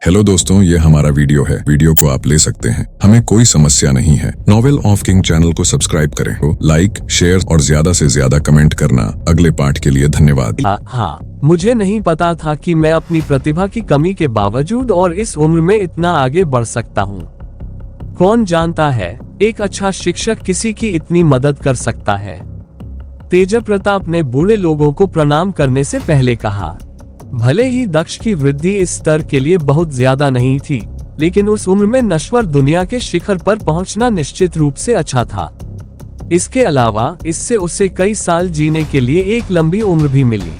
Hello दोस्तों, ये हमारा वीडियो है। वीडियो को आप ले सकते हैं, हमें कोई समस्या नहीं है। नॉवेल ऑफ किंग चैनल को सब्सक्राइब करें, लाइक, शेयर और ज्यादा से ज्यादा कमेंट करना। अगले पार्ट के लिए धन्यवाद। हाँ, मुझे नहीं पता था कि मैं अपनी प्रतिभा की कमी के बावजूद और इस उम्र में इतना आगे बढ़ सकता हूँ। कौन जानता है, एक अच्छा शिक्षक किसी की इतनी मदद कर सकता है। तेजप्रताप ने बूढ़े लोगों को प्रणाम करने से पहले कहा। भले ही दक्ष की वृद्धि इस स्तर के लिए बहुत ज्यादा नहीं थी, लेकिन उस उम्र में नश्वर दुनिया के शिखर पर पहुंचना निश्चित रूप से अच्छा था। इसके अलावा इससे उसे कई साल जीने के लिए एक लंबी उम्र भी मिली।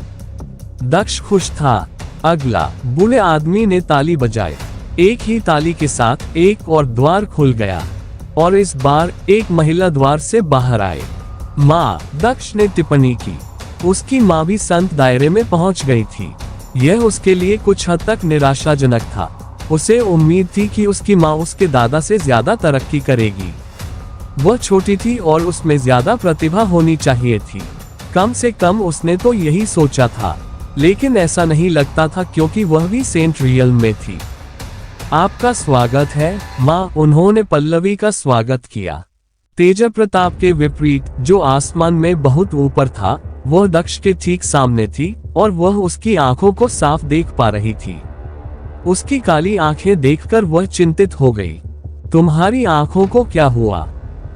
दक्ष खुश था। अगला, बूढ़े आदमी ने ताली बजाई। एक ही ताली के साथ एक और द्वार खुल गया और इस बार एक महिला द्वार से बाहर आए। माँ, दक्ष ने टिप्पणी की। उसकी माँ भी संत दायरे में पहुंच गई थी। यह उसके लिए कुछ हद तक निराशाजनक था। उसे उम्मीद थी कि उसकी माँ उसके दादा से ज्यादा तरक्की करेगी। वह छोटी थी और उसमें ज्यादा प्रतिभा होनी चाहिए थी। कम से कम उसने तो यही सोचा था, लेकिन ऐसा नहीं लगता था क्योंकि वह भी सेंट रियल में थी। आपका स्वागत है माँ, उन्होंने पल्लवी का स्वागत किया। तेजप्रताप के विपरीत, जो आसमान में बहुत ऊपर था, वह दक्ष के ठीक सामने थी और वह उसकी आंखों को साफ देख पा रही थी। उसकी काली आंखें देखकर वह चिंतित हो गई। तुम्हारी आंखों को क्या हुआ?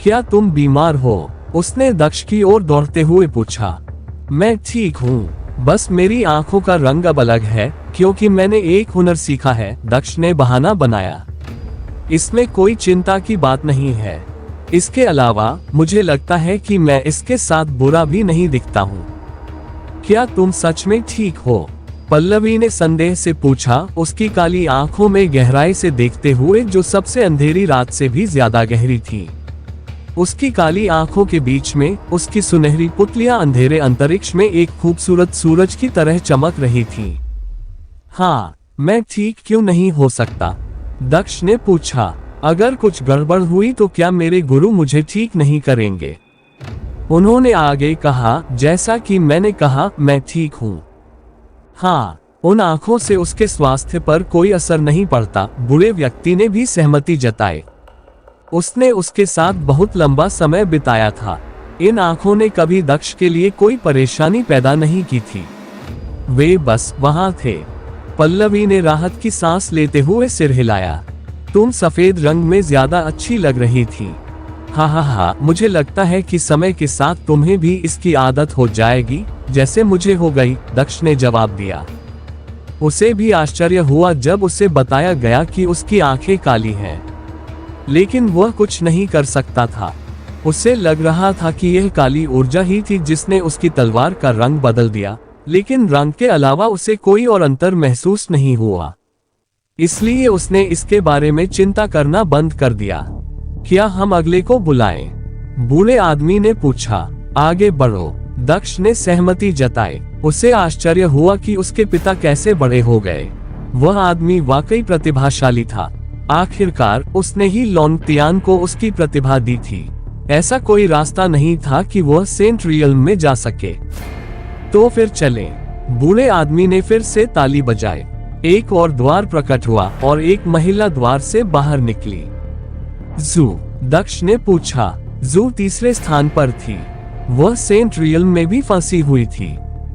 क्या तुम बीमार हो? उसने दक्ष की ओर दौड़ते हुए पूछा। मैं ठीक हूँ, बस मेरी आंखों का रंग अब अलग है क्योंकि मैंने एक हुनर सीखा है, दक्ष ने बहाना बनाया। इसमें कोई चिंता की बात नहीं है। इसके अलावा मुझे लगता है कि मैं इसके साथ बुरा भी नहीं दिखता हूँ। क्या तुम सच में ठीक हो? पल्लवी ने संदेह से पूछा, उसकी काली आंखों में गहराई से देखते हुए जो सबसे अंधेरी रात से भी ज्यादा गहरी थी। उसकी काली आंखों के बीच में उसकी सुनहरी पुतलियां अंधेरे अंतरिक्ष में एक खूबसूरत सूरज की तरह चमक रही थी। हाँ, मैं ठीक क्यों नहीं हो सकता? दक्ष ने पूछा। अगर कुछ गड़बड़ हुई तो क्या मेरे गुरु मुझे ठीक नहीं करेंगे? उन्होंने आगे कहा, जैसा कि मैंने कहा, मैं ठीक हूँ। हाँ, उन आंखों से उसके स्वास्थ्य पर कोई असर नहीं पड़ता। बूढ़े व्यक्ति ने भी सहमति जताई। उसने उसके साथ बहुत लंबा समय बिताया था। इन आंखों ने कभी दक्ष के लिए कोई परेशानी पैदा नहीं की थी। वे बस वहां थे। पल्लवी ने राहत की सांस लेते हुए सिर हिलाया। तुम सफेद रंग में ज्यादा अच्छी लग रही थी। हाँ, मुझे लगता है कि समय के साथ तुम्हें भी इसकी आदत हो जाएगी, जैसे मुझे हो गई, दक्ष ने जवाब दिया। उसे भी आश्चर्य हुआ जब उसे बताया गया कि उसकी आंखें काली हैं, लेकिन वह कुछ नहीं कर सकता था। उसे लग रहा था कि यह काली ऊर्जा ही थी जिसने उसकी तलवार का रंग बदल दिया, लेकिन रंग के अलावा उसे कोई और अंतर महसूस नहीं हुआ। इसलिए उसने इसके बारे में चिंता करना बंद कर दिया। क्या हम अगले को बुलाएं? बूढ़े आदमी ने पूछा। आगे बढ़ो, दक्ष ने सहमति जताई। उसे आश्चर्य हुआ कि उसके पिता कैसे बड़े हो गए। वह आदमी वाकई प्रतिभाशाली था। आखिरकार उसने ही लोंगतियान को उसकी प्रतिभा दी थी। ऐसा कोई रास्ता नहीं था कि वह सेंट रियल में जा सके। तो फिर चलें। बूढ़े आदमी ने फिर से ताली बजाई। एक और द्वार प्रकट हुआ और एक महिला द्वार से बाहर निकली। जू, दक्ष ने पूछा। जू तीसरे स्थान पर थी। वह सेंट रियल में भी फंसी हुई थी,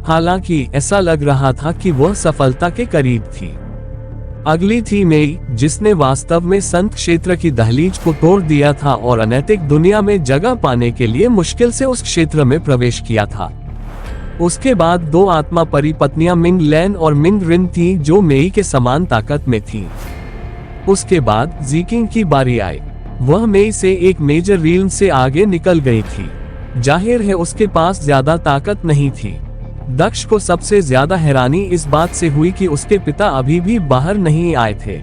हालांकि ऐसा लग रहा था कि वह सफलता के करीब थी। अगली थी मेई, जिसने वास्तव में संत क्षेत्र की दहलीज को तोड़ दिया था और अनैतिक दुनिया में जगह पाने के लिए मुश्किल से उस क्षेत्र में प्रवेश किया था। उसके बाद दो आत्मा परिपत्नियां मिंग लैन और मिंग रिन थीं, जो मेई के समान ताकत में थीं। उसके बाद जीकिंग की बारी आई। वह मेई से एक मेजर रील्म से आगे निकल गई थी। जाहिर है उसके पास ज्यादा ताकत नहीं थी। दक्ष को सबसे ज्यादा हैरानी इस बात से हुई कि उसके पिता अभी भी बाहर नहीं आए थे।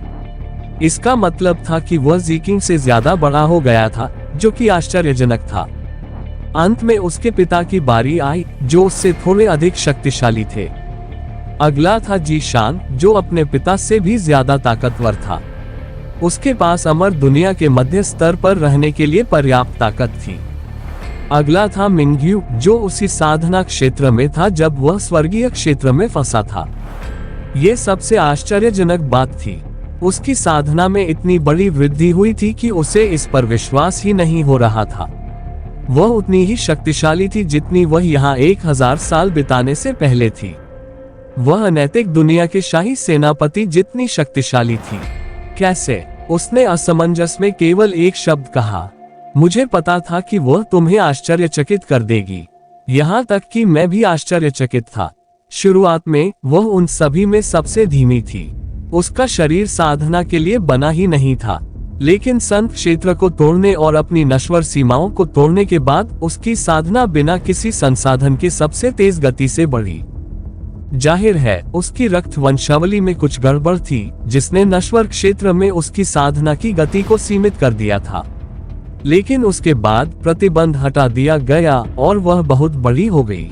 इसका मतलब था कि वह जीकिंग से ज्यादा बड़ा हो गया था, जो कि आश्चर्यजनक था। अंत में उसके पिता की बारी आई, जो उससे थोड़े अधिक शक्तिशाली थे। अगला था जीशान, जो अपने पिता से भी ज्यादा ताकतवर था। उसके पास अमर दुनिया के मध्य स्तर पर रहने के लिए पर्याप्त ताकत थी। अगला था मिंग्यू, जो उसी साधना क्षेत्र में था जब वह स्वर्गीय क्षेत्र में फंसा था। ये सबसे आश्चर्यजनक बात थी। उसकी साधना में इतनी बड़ी वृद्धि हुई थी कि उसे इस पर विश्वास ही नहीं हो रहा था। वह उतनी ही शक्तिशाली थी जितनी वह यहाँ 1000 साल बिताने से पहले थी। वह अनैतिक दुनिया के शाही सेनापति जितनी शक्तिशाली थी। कैसे? उसने असमंजस में केवल एक शब्द कहा, मुझे पता था कि वह तुम्हें आश्चर्यचकित कर देगी। यहाँ तक कि मैं भी आश्चर्यचकित था। शुरुआत में वह उन सभी में सबसे धीमी थी। उसका शरीर साधना के लिए बना ही नहीं था, लेकिन संत क्षेत्र को तोड़ने और अपनी नश्वर सीमाओं को तोड़ने के बाद उसकी साधना बिना किसी संसाधन के सबसे तेज गति से बढ़ी। जाहिर है उसकी रक्त वंशावली में कुछ गड़बड़ थी, जिसने नश्वर क्षेत्र में उसकी साधना की गति को सीमित कर दिया था। लेकिन उसके बाद प्रतिबंध हटा दिया गया और वह बहुत बड़ी हो गई।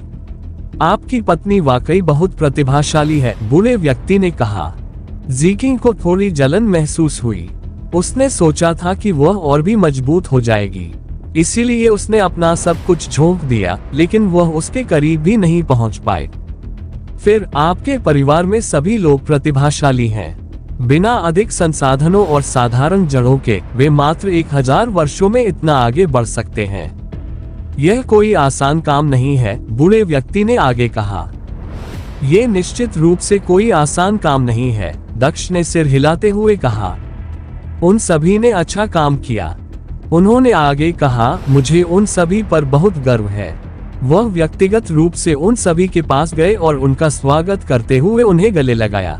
आपकी पत्नी वाकई बहुत प्रतिभाशाली है, बूढ़े व्यक्ति ने कहा। ज़ीकिंग को थोड़ी जलन महसूस हुई। उसने सोचा था कि वह और भी मजबूत हो जाएगी, इसीलिए उसने अपना सब कुछ झोंक दिया, लेकिन वह उसके करीब भी नहीं पहुंच पाए। फिर आपके परिवार में सभी लोग प्रतिभाशाली हैं। बिना अधिक संसाधनों और साधारण जड़ों के वे मात्र 1000 वर्षों में इतना आगे बढ़ सकते हैं। यह कोई आसान काम नहीं है, बूढ़े व्यक्ति ने आगे कहा। यह निश्चित रूप से कोई आसान काम नहीं है, दक्ष ने सिर हिलाते हुए कहा। उन सभी ने अच्छा काम किया। उन्होंने आगे कहा, मुझे उन सभी पर बहुत गर्व है। वह व्यक्तिगत रूप से उन सभी के पास गए और उनका स्वागत करते हुए उन्हें गले लगाया।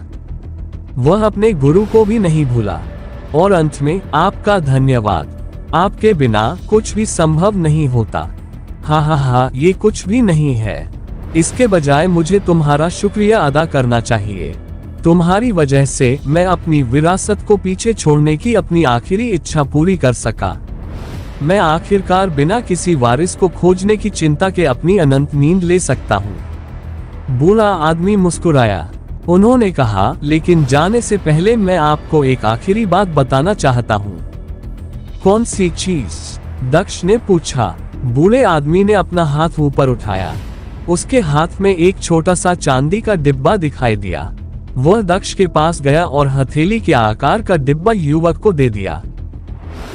वह अपने गुरु को भी नहीं भूला। और अंत में, आपका धन्यवाद। आपके बिना कुछ भी संभव नहीं होता। हा, ये कुछ भी नहीं है। इसके बजाय मुझे तुम्हारा शुक्रिया अदा करना चाहिए। तुम्हारी वजह से मैं अपनी विरासत को पीछे छोड़ने की अपनी आखिरी इच्छा पूरी कर सका। मैं आखिरकार बिना किसी वारिस को खोजने की चिंता के अपनी अनंत नींद ले सकता हूँ। बूढ़ा आदमी मुस्कुराया। उन्होंने कहा, लेकिन जाने से पहले मैं आपको एक आखिरी बात बताना चाहता हूँ। कौन सी चीज? दक्ष ने पूछा। बूढ़े आदमी ने अपना हाथ ऊपर उठाया। उसके हाथ में एक छोटा सा चांदी का डिब्बा दिखाई दिया। वह दक्ष के पास गया और हथेली के आकार का डिब्बा युवक को दे दिया।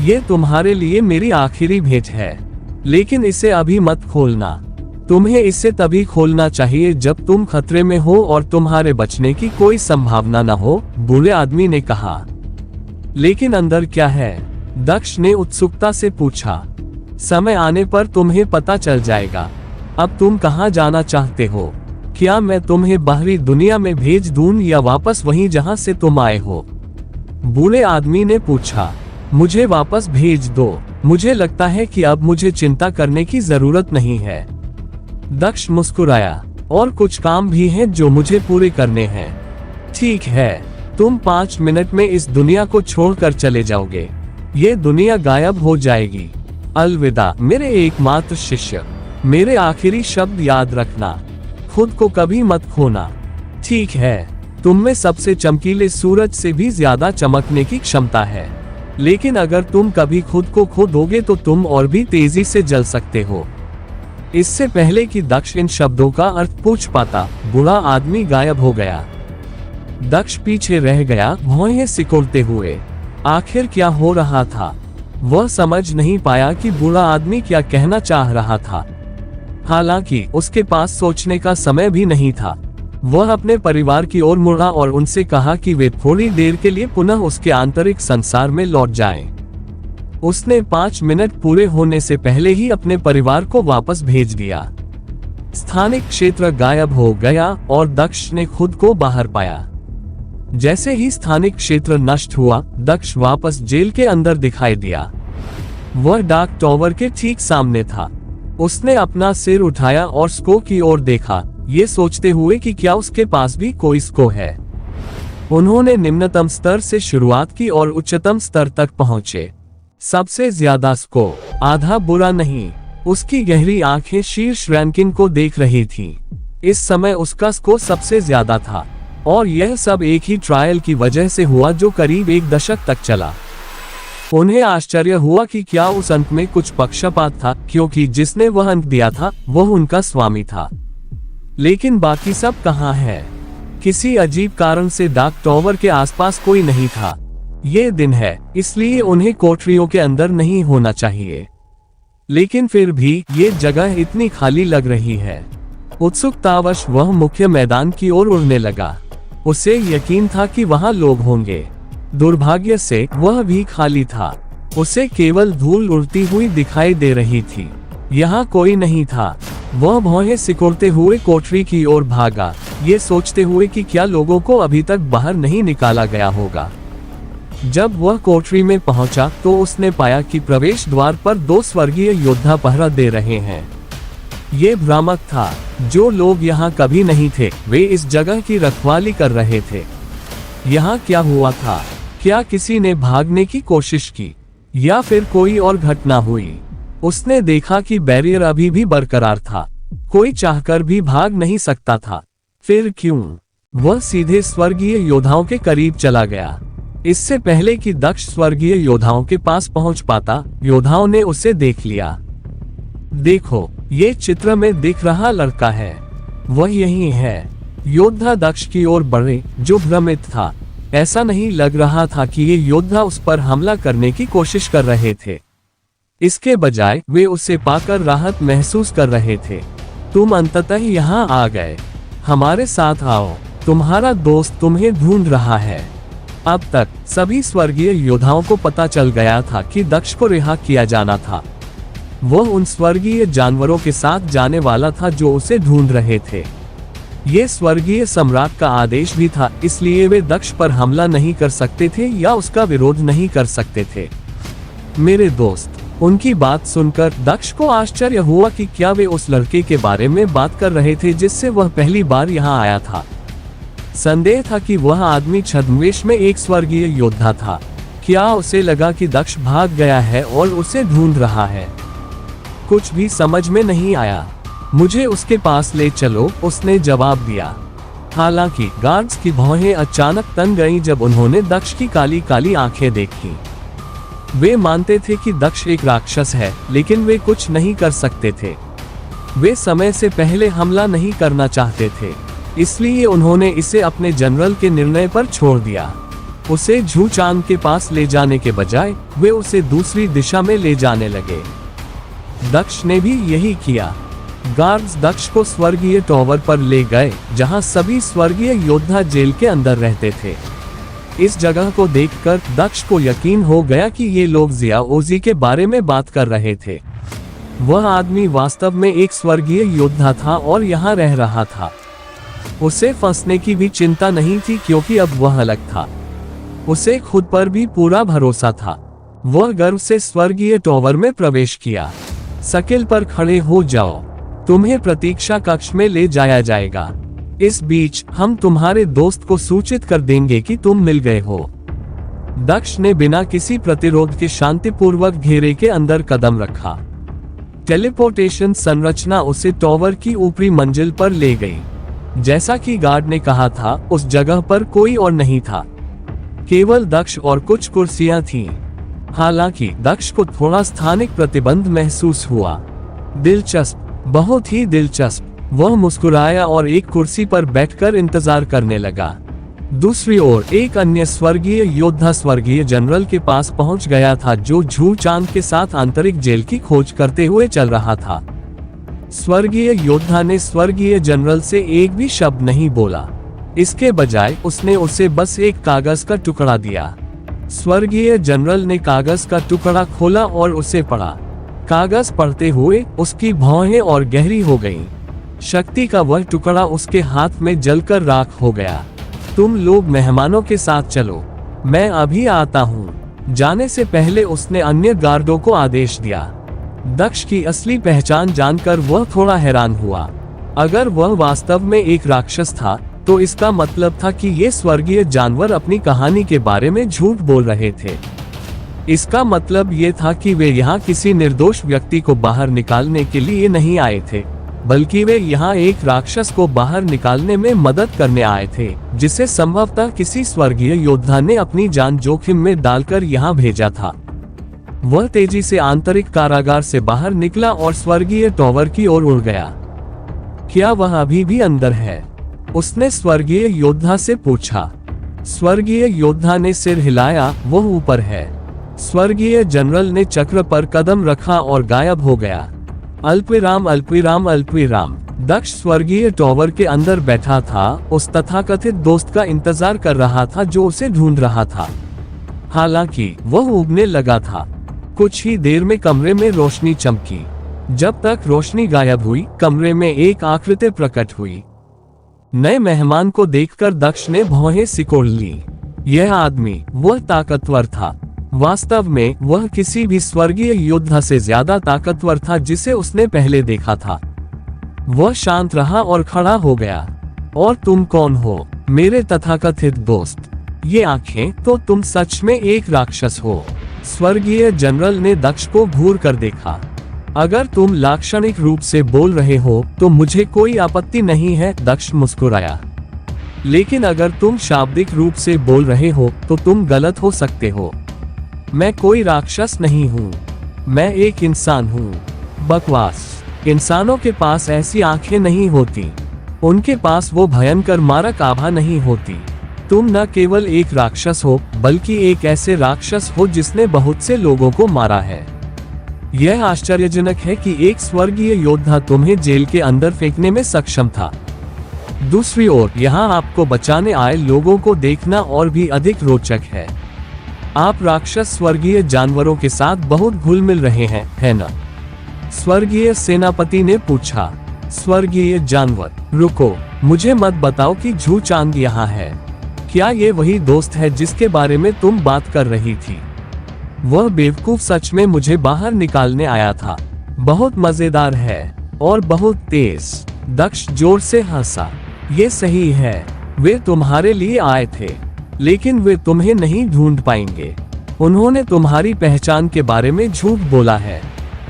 ये तुम्हारे लिए मेरी आखिरी भेंट है, लेकिन इसे अभी मत खोलना। तुम्हें इसे तभी खोलना चाहिए जब तुम खतरे में हो और तुम्हारे बचने की कोई संभावना न हो, बूढ़े आदमी ने कहा। लेकिन अंदर क्या है? दक्ष ने उत्सुकता से पूछा। समय आने पर तुम्हें पता चल जाएगा। अब तुम कहाँ जाना चाहते हो? क्या मैं तुम्हें बाहरी दुनिया में भेज दूं या वापस वहीं जहां से तुम आए हो? बूढ़े आदमी ने पूछा। मुझे वापस भेज दो। मुझे लगता है कि अब मुझे चिंता करने की जरूरत नहीं है। दक्ष मुस्कुराया। और कुछ काम भी हैं जो मुझे पूरे करने हैं। ठीक है, तुम 5 मिनट में इस दुनिया को छोड़कर चले जाओगे। ये दुनिया गायब हो जाएगी। अलविदा मेरे एकमात्र शिष्य। मेरे आखिरी शब्द याद रखना, खुद को कभी मत खोना। ठीक है, तुम में सबसे चमकीले सूरज से भी ज्यादा चमकने की क्षमता है, लेकिन अगर तुम कभी खुद को खो दोगे तो तुम और भी तेजी से जल सकते हो। इससे पहले कि दक्ष इन शब्दों का अर्थ पूछ पाता, बूढ़ा आदमी गायब हो गया। दक्ष पीछे रह गया, भौहें सिकोड़ते हुए। आखिर क्या हो रहा था? वह समझ नहीं पाया कि बूढ़ा आदमी क्या कहना चाह रहा था। हालांकि उसके पास सोचने का समय भी नहीं था। वह अपने परिवार की ओर मुड़ा और उनसे कहा कि वे थोड़ी देर के लिए पुनः उसके आंतरिक संसार में लौट जाएं। उसने 5 मिनट पूरे होने से पहले ही अपने परिवार को वापस भेज दिया। स्थानिक क्षेत्र गायब हो गया और दक्ष ने खुद को बाहर पाया। जैसे ही स्थानिक क्षेत्र नष्ट हुआ, दक्ष वापस जेल के अंदर दिखाई दिया। वह डाक टावर के ठीक सामने था। उसने अपना सिर उठाया और स्को की ओर देखा, ये सोचते हुए कि क्या उसके पास भी कोई स्को है। उन्होंने निम्नतम स्तर से शुरुआत की और उच्चतम स्तर तक पहुंचे। सबसे ज्यादा स्को, आधा बुरा नहीं। उसकी गहरी आंखें शीर्ष रैंकिंग को देख रही थीं। इस समय उसका स्को सबसे ज्यादा था, और यह सब एक ही ट्रायल की वजह से हुआ जो करीब 1 दशक तक चला। उन्हें आश्चर्य हुआ कि क्या उस अंक में कुछ पक्षपात था, क्योंकि जिसने वह अंक दिया था वह उनका स्वामी था। लेकिन बाकी सब कहाँ है? किसी अजीब कारण से डाक टावर के आसपास कोई नहीं था। ये दिन है, इसलिए उन्हें कोठरियों के अंदर नहीं होना चाहिए। लेकिन फिर भी ये जगह इतनी खाली लग रही है। उत्सुकतावश वह मुख्य मैदान की ओर उड़ने लगा। उसे यकीन था कि वहां लोग होंगे। दुर्भाग्य से वह भी खाली था। उसे केवल धूल उड़ती हुई दिखाई दे रही थी। यहाँ कोई नहीं था। वह भौहें सिकुड़ते हुए कोठरी की ओर भागा, ये सोचते हुए कि क्या लोगों को अभी तक बाहर नहीं निकाला गया होगा। जब वह कोठरी में पहुंचा तो उसने पाया कि प्रवेश द्वार पर 2 स्वर्गीय योद्धा पहरा दे रहे हैं। ये भ्रामक था। जो लोग यहाँ कभी नहीं थे, वे इस जगह की रखवाली कर रहे थे। यहाँ क्या हुआ था? क्या किसी ने भागने की कोशिश की या फिर कोई और घटना हुई? उसने देखा कि बैरियर अभी भी बरकरार था। कोई चाहकर भी भाग नहीं सकता था। फिर क्यों? वह सीधे स्वर्गीय योद्धाओं के करीब चला गया। इससे पहले कि दक्ष स्वर्गीय योद्धाओं के पास पहुंच पाता, योद्धाओं ने उसे देख लिया। देखो, ये चित्र में दिख रहा लड़का है, वह यही है। योद्धा दक्ष की ओर बढ़े, जो भ्रमित था। ऐसा नहीं लग रहा था कि ये योद्धा उस पर हमला करने की कोशिश कर रहे थे। इसके बजाय वे उसे पाकर राहत महसूस कर रहे थे। तुम अंततः यहाँ आ गए। हमारे साथ आओ, तुम्हारा दोस्त तुम्हें ढूंढ रहा है। अब तक सभी स्वर्गीय योद्धाओं को पता चल गया था कि दक्ष को रिहा किया जाना था। वह उन स्वर्गीय जानवरों के साथ जाने वाला था जो उसे ढूंढ रहे थे। ये स्वर्गीय सम्राट का आदेश भी था, इसलिए वे दक्ष पर हमला नहीं कर सकते थे या उसका विरोध नहीं कर सकते थे। मेरे दोस्त, उनकी बात सुनकर दक्ष को आश्चर्य हुआ कि क्या वे उस लड़के के बारे में बात कर रहे थे जिससे वह पहली बार यहाँ आया था। संदेह था कि वह आदमी छद्मवेश में एक स्वर्गीय योद्धा था। क्या उसे लगा कि दक्ष भाग गया है और उसे ढूंढ रहा है? कुछ भी समझ में नहीं आया। मुझे उसके पास ले चलो, उसने जवाब दिया। हालांकि गार्ड्स की भौहें अचानक तन गईं जब उन्होंने दक्ष की काली काली आंखें देखी। वे मानते थे कि दक्ष एक राक्षस है, लेकिन वे कुछ नहीं कर सकते थे। वे समय से पहले हमला नहीं करना चाहते थे, इसलिए उन्होंने इसे अपने जनरल के निर्णय पर छोड़ दिया। उसे झू चांद के पास ले जाने के बजाय वे उसे दूसरी दिशा में ले जाने लगे। दक्ष ने भी यही किया। गार्ड्स दक्ष को स्वर्गीय टॉवर पर ले गए, जहां सभी स्वर्गीय योद्धा जेल के अंदर रहते थे। इस जगह को देखकर दक्ष को यकीन हो गया कि ये लोग जिया ओजी के बारे में बात कर रहे थे। वह आदमी वास्तव में एक स्वर्गीय योद्धा था और यहाँ रह रहा था। उसे फंसने की भी चिंता नहीं थी, क्योंकि अब वह अलग था। उसे खुद पर भी पूरा भरोसा था। वह गर्व से स्वर्गीय टॉवर में प्रवेश किया। सकिल पर खड़े हो जाओ, तुम्हें प्रतीक्षा कक्ष में ले जाया जाएगा। इस बीच हम तुम्हारे दोस्त को सूचित कर देंगे कि तुम मिल गए हो। दक्ष ने बिना किसी प्रतिरोध के शांतिपूर्वक घेरे के अंदर कदम रखा। टेलीपोर्टेशन संरचना उसे टॉवर की ऊपरी मंजिल पर ले गई। जैसा कि गार्ड ने कहा था, उस जगह पर कोई और नहीं था, केवल दक्ष और कुछ कुर्सियां थीं। हालांकि दक्ष को थोड़ा स्थानिक प्रतिबंध महसूस हुआ। दिलचस्प, बहुत ही दिलचस्प। वह मुस्कुराया और एक कुर्सी पर बैठकर इंतजार करने लगा। दूसरी ओर एक अन्य स्वर्गीय योद्धा स्वर्गीय जनरल के पास पहुंच गया था, जो झू चांद के साथ आंतरिक जेल की खोज करते हुए चल रहा था। स्वर्गीय योद्धा ने स्वर्गीय जनरल से एक भी शब्द नहीं बोला। इसके बजाय उसने उसे बस एक कागज का टुकड़ा दिया। स्वर्गीय जनरल ने कागज का टुकड़ा खोला और उसे पढ़ा। कागज पढ़ते हुए उसकी भौहें और गहरी हो गईं। शक्ति का वह टुकड़ा उसके हाथ में जलकर राख हो गया। तुम लोग मेहमानों के साथ चलो, मैं अभी आता हूँ। जाने से पहले उसने अन्य गार्डों को आदेश दिया। दक्ष की असली पहचान जानकर वह थोड़ा हैरान हुआ। अगर वह वास्तव में एक राक्षस था, तो इसका मतलब था कि ये स्वर्गीय जानवर अपनी कहानी के बारे में झूठ बोल रहे थे। इसका मतलब ये था कि वे यहाँ किसी निर्दोष व्यक्ति को बाहर निकालने के लिए नहीं आए थे, बल्कि वे यहाँ एक राक्षस को बाहर निकालने में मदद करने आए थे, जिसे संभवतः किसी स्वर्गीय योद्धा ने अपनी जान जोखिम में डालकर यहाँ भेजा था। वह तेजी से आंतरिक कारागार से बाहर निकला और स्वर्गीय टॉवर की ओर उड़ गया। क्या वह अभी भी अंदर है? उसने स्वर्गीय योद्धा से पूछा। स्वर्गीय योद्धा ने सिर हिलाया, वो ऊपर है। स्वर्गीय जनरल ने चक्र पर कदम रखा और गायब हो गया। अल्पविराम अल्पविराम अल्पविराम। दक्ष स्वर्गीय टॉवर के अंदर बैठा था, उस तथाकथित दोस्त का इंतजार कर रहा था जो उसे ढूंढ रहा था। हालांकि वह उगने लगा था। कुछ ही देर में कमरे में रोशनी चमकी। जब तक रोशनी गायब हुई, कमरे में एक आकृति प्रकट हुई। नए मेहमान को देखकर दक्ष ने भौहें सिकोड़ ली। यह आदमी वह ताकतवर था। वास्तव में वह किसी भी स्वर्गीय योद्धा से ज्यादा ताकतवर था जिसे उसने पहले देखा था। वह शांत रहा और खड़ा हो गया। और तुम कौन हो, मेरे तथाकथित दोस्त? ये आंखें, तो तुम सच में एक राक्षस हो। स्वर्गीय जनरल ने दक्ष को घूर कर देखा। अगर तुम लाक्षणिक रूप से बोल रहे हो तो मुझे कोई आपत्ति नहीं है, दक्ष मुस्कुराया। लेकिन अगर तुम शाब्दिक रूप से बोल रहे हो तो तुम गलत हो सकते हो। मैं कोई राक्षस नहीं हूँ, मैं एक इंसान हूँ। बकवास। इंसानों के पास ऐसी आंखें नहीं होती, उनके पास वो भयंकर मारक आभा नहीं होती। तुम न केवल एक राक्षस हो, बल्कि एक ऐसे राक्षस हो जिसने बहुत से लोगों को मारा है। यह आश्चर्यजनक है कि एक स्वर्गीय योद्धा तुम्हें जेल के अंदर फेंकने में सक्षम था। दूसरी ओर, यहाँ आपको बचाने आए लोगों को देखना और भी अधिक रोचक है। आप राक्षस स्वर्गीय जानवरों के साथ बहुत घुल मिल रहे हैं, है न? स्वर्गीय सेनापति ने पूछा। स्वर्गीय जानवर, रुको, मुझे मत बताओ कि झू चांद यहाँ है। क्या ये वही दोस्त है जिसके बारे में तुम बात कर रही थी? वह बेवकूफ सच में मुझे बाहर निकालने आया था। बहुत मजेदार है और बहुत तेज। दक्ष जोर से हंसा। ये सही है, वे तुम्हारे लिए आए थे, लेकिन वे तुम्हें नहीं ढूंढ पाएंगे। उन्होंने तुम्हारी पहचान के बारे में झूठ बोला है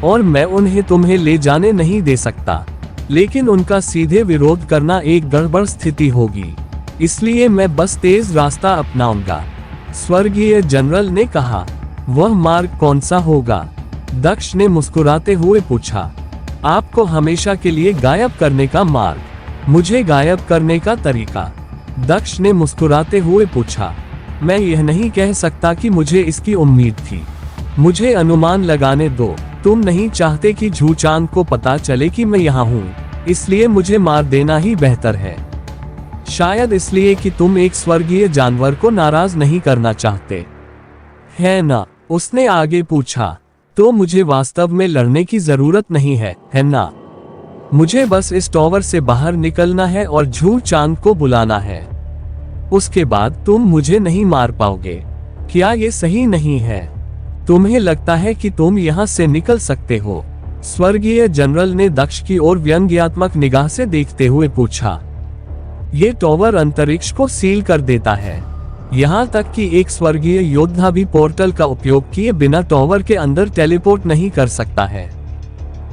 और मैं उन्हें तुम्हें ले जाने नहीं दे सकता। लेकिन उनका सीधे विरोध करना एक गड़बड़ स्थिति होगी, इसलिए मैं बस तेज रास्ता अपनाऊंगा। स्वर्गीय जनरल ने कहा। वह मार्ग कौन सा होगा? दक्ष ने मुस्कुराते हुए पूछा। आपको हमेशा के लिए गायब करने का मार्ग। मुझे गायब करने का तरीका? दक्ष ने मुस्कुराते हुए पूछा। मैं यह नहीं कह सकता कि मुझे इसकी उम्मीद थी। मुझे अनुमान लगाने दो। तुम नहीं चाहते कि झू चांद को पता चले कि मैं यहाँ हूँ, इसलिए मुझे मार देना ही बेहतर है। शायद इसलिए कि तुम एक स्वर्गीय जानवर को नाराज नहीं करना चाहते, है ना? उसने आगे पूछा। तो मुझे वास्तव में लड़ने की जरूरत नहीं है ना? मुझे बस इस टॉवर से बाहर निकलना है और झू चांद को बुलाना है। उसके बाद तुम मुझे नहीं मार पाओगे। क्या ये सही नहीं है? तुम्हें लगता है कि तुम यहाँ से निकल सकते हो? स्वर्गीय जनरल ने दक्ष की ओर व्यंग्यात्मक निगाह से देखते हुए पूछा। ये टॉवर अंतरिक्ष को सील कर देता है। यहाँ तक कि एक स्वर्गीय योद्धा भी पोर्टल का उपयोग किए बिना टॉवर के अंदर टेलीपोर्ट नहीं कर सकता है,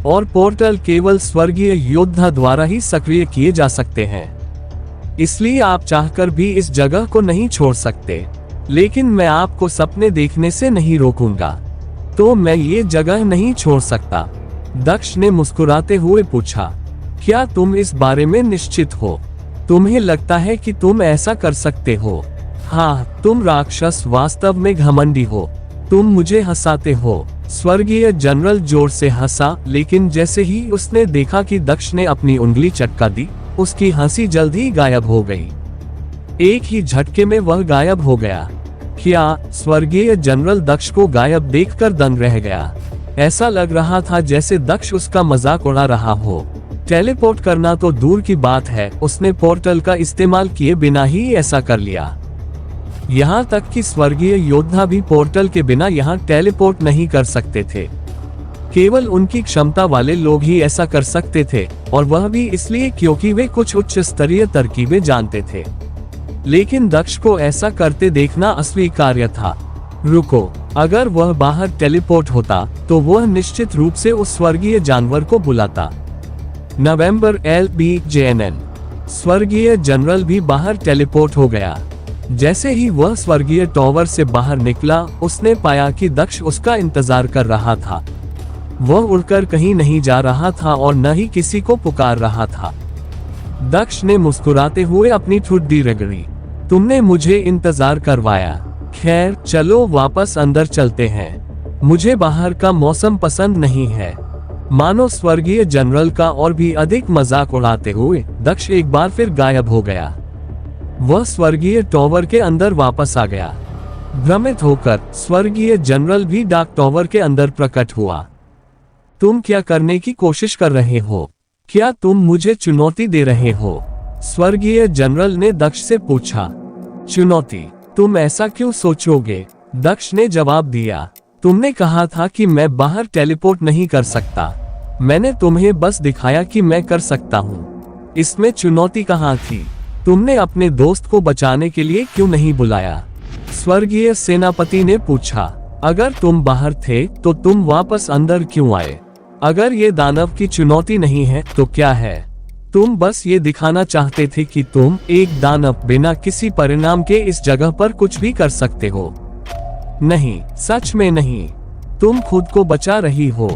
और पोर्टल केवल स्वर्गीय योद्धा द्वारा ही सक्रिय किए जा सकते हैं। इसलिए आप चाहकर भी इस जगह को नहीं छोड़ सकते। लेकिन मैं आपको सपने देखने से नहीं रोकूंगा, तो मैं ये जगह नहीं छोड़ सकता। दक्ष ने मुस्कुराते हुए पूछा। क्या तुम इस बारे में निश्चित हो? तुम्हें लगता है कि तुम ऐसा कर सकते हो? हाँ, तुम राक्षस वास्तव में घमंडी हो। तुम मुझे हंसाते हो। स्वर्गीय जनरल जोर से हंसा, लेकिन जैसे ही उसने देखा कि दक्ष ने अपनी उंगली चटका दी, उसकी हंसी जल्द ही गायब हो गई। एक ही झटके में वह गायब हो गया। क्या? स्वर्गीय जनरल दक्ष को गायब देखकर दंग रह गया। ऐसा लग रहा था जैसे दक्ष उसका मजाक उड़ा रहा हो। टेलीपोर्ट करना तो दूर की बात है, उसने पोर्टल का इस्तेमाल किए बिना ही ऐसा कर लिया। यहाँ तक कि स्वर्गीय योद्धा भी पोर्टल के बिना यहाँ टेलीपोर्ट नहीं कर सकते थे। केवल उनकी क्षमता वाले लोग ही ऐसा कर सकते थे, और वह भी इसलिए क्योंकि वे कुछ उच्च स्तरीय तरकीबें जानते थे। लेकिन दक्ष को ऐसा करते देखना अस्वीकार्य था। रुको, अगर वह बाहर टेलीपोर्ट होता तो वह निश्चित रूप से उस स्वर्गीय जानवर को बुलाता। नवंबर LBJNN। स्वर्गीय जनरल भी बाहर टेलीपोर्ट हो गया। जैसे ही वह स्वर्गीय टॉवर से बाहर निकला, उसने पाया कि दक्ष उसका इंतजार कर रहा था। वह उड़कर कहीं नहीं जा रहा था और न ही किसी को पुकार रहा था। दक्ष ने मुस्कुराते हुए अपनी ठुड्डी रगड़ी। तुमने मुझे इंतजार करवाया। खैर चलो वापस अंदर चलते हैं। मुझे बाहर का मौसम पसंद नहीं है। मानो स्वर्गीय जनरल का और भी अधिक मजाक उड़ाते हुए दक्ष एक बार फिर गायब हो गया। वह स्वर्गीय टॉवर के अंदर वापस आ गया। भ्रमित होकर स्वर्गीय जनरल भी डाक टॉवर के अंदर प्रकट हुआ। तुम क्या करने की कोशिश कर रहे हो? क्या तुम मुझे चुनौती दे रहे हो? स्वर्गीय जनरल ने दक्ष से पूछा। चुनौती? तुम ऐसा क्यों सोचोगे? दक्ष ने जवाब दिया। तुमने कहा था कि मैं बाहर टेलीपोर्ट नहीं कर सकता। मैंने तुम्हें बस दिखाया कि मैं कर सकता हूँ। इसमें चुनौती कहाँ थी? तुमने अपने दोस्त को बचाने के लिए क्यों नहीं बुलाया? स्वर्गीय सेनापति ने पूछा। अगर तुम बाहर थे तो तुम वापस अंदर क्यों आए? अगर ये दानव की चुनौती नहीं है तो क्या है? तुम बस ये दिखाना चाहते थे कि तुम एक दानव बिना किसी परिणाम के इस जगह पर कुछ भी कर सकते हो। नहीं, सच में नहीं। तुम खुद को बचा रही हो।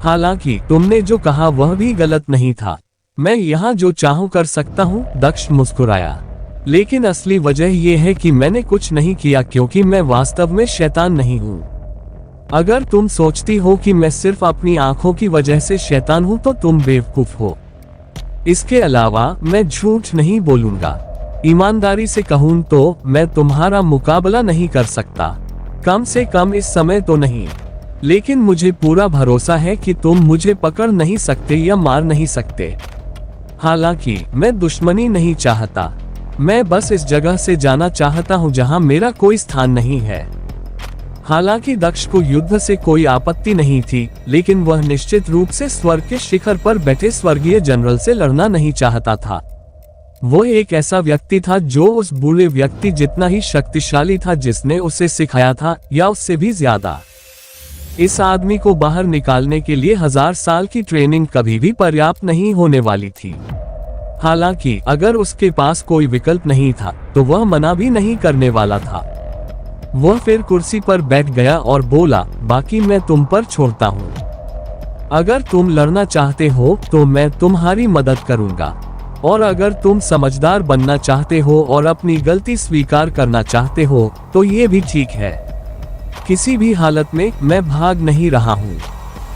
हालांकि तुमने जो कहा वह भी गलत नहीं था। मैं यहाँ जो चाहूँ कर सकता हूँ। दक्ष मुस्कुराया। लेकिन असली वजह यह है कि मैंने कुछ नहीं किया क्योंकि मैं वास्तव में शैतान नहीं हूँ। अगर तुम सोचती हो कि मैं सिर्फ अपनी आंखों की वजह से शैतान हूँ तो तुम बेवकूफ हो। इसके अलावा मैं झूठ नहीं बोलूंगा। ईमानदारी से कहूँ तो मैं तुम्हारा मुकाबला नहीं कर सकता, कम से कम इस समय तो नहीं। लेकिन मुझे पूरा भरोसा है कि तुम मुझे पकड़ नहीं सकते या मार नहीं सकते। हालांकि मैं दुश्मनी नहीं चाहता। मैं बस इस जगह से जाना चाहता हूँ जहाँ मेरा कोई स्थान नहीं है। हालांकि दक्ष को युद्ध से कोई आपत्ति नहीं थी, लेकिन वह निश्चित रूप से स्वर्ग के शिखर पर बैठे स्वर्गीय जनरल से लड़ना नहीं चाहता था। वो एक ऐसा व्यक्ति था जो उस बुरे व्यक्ति जितना ही शक्तिशाली था जिसने उसे सिखाया था, या उससे भी ज्यादा। इस आदमी को बाहर निकालने के लिए 1000 साल की ट्रेनिंग कभी भी पर्याप्त नहीं होने वाली थी। हालांकि अगर उसके पास कोई विकल्प नहीं था तो वह मना भी नहीं करने वाला था। वह फिर कुर्सी पर बैठ गया और बोला, बाकी मैं तुम पर छोड़ता हूँ। अगर तुम लड़ना चाहते हो तो मैं तुम्हारी मदद करूंगा, और अगर तुम समझदार बनना चाहते हो और अपनी गलती स्वीकार करना चाहते हो तो ये भी ठीक है। किसी भी हालत में मैं भाग नहीं रहा हूँ।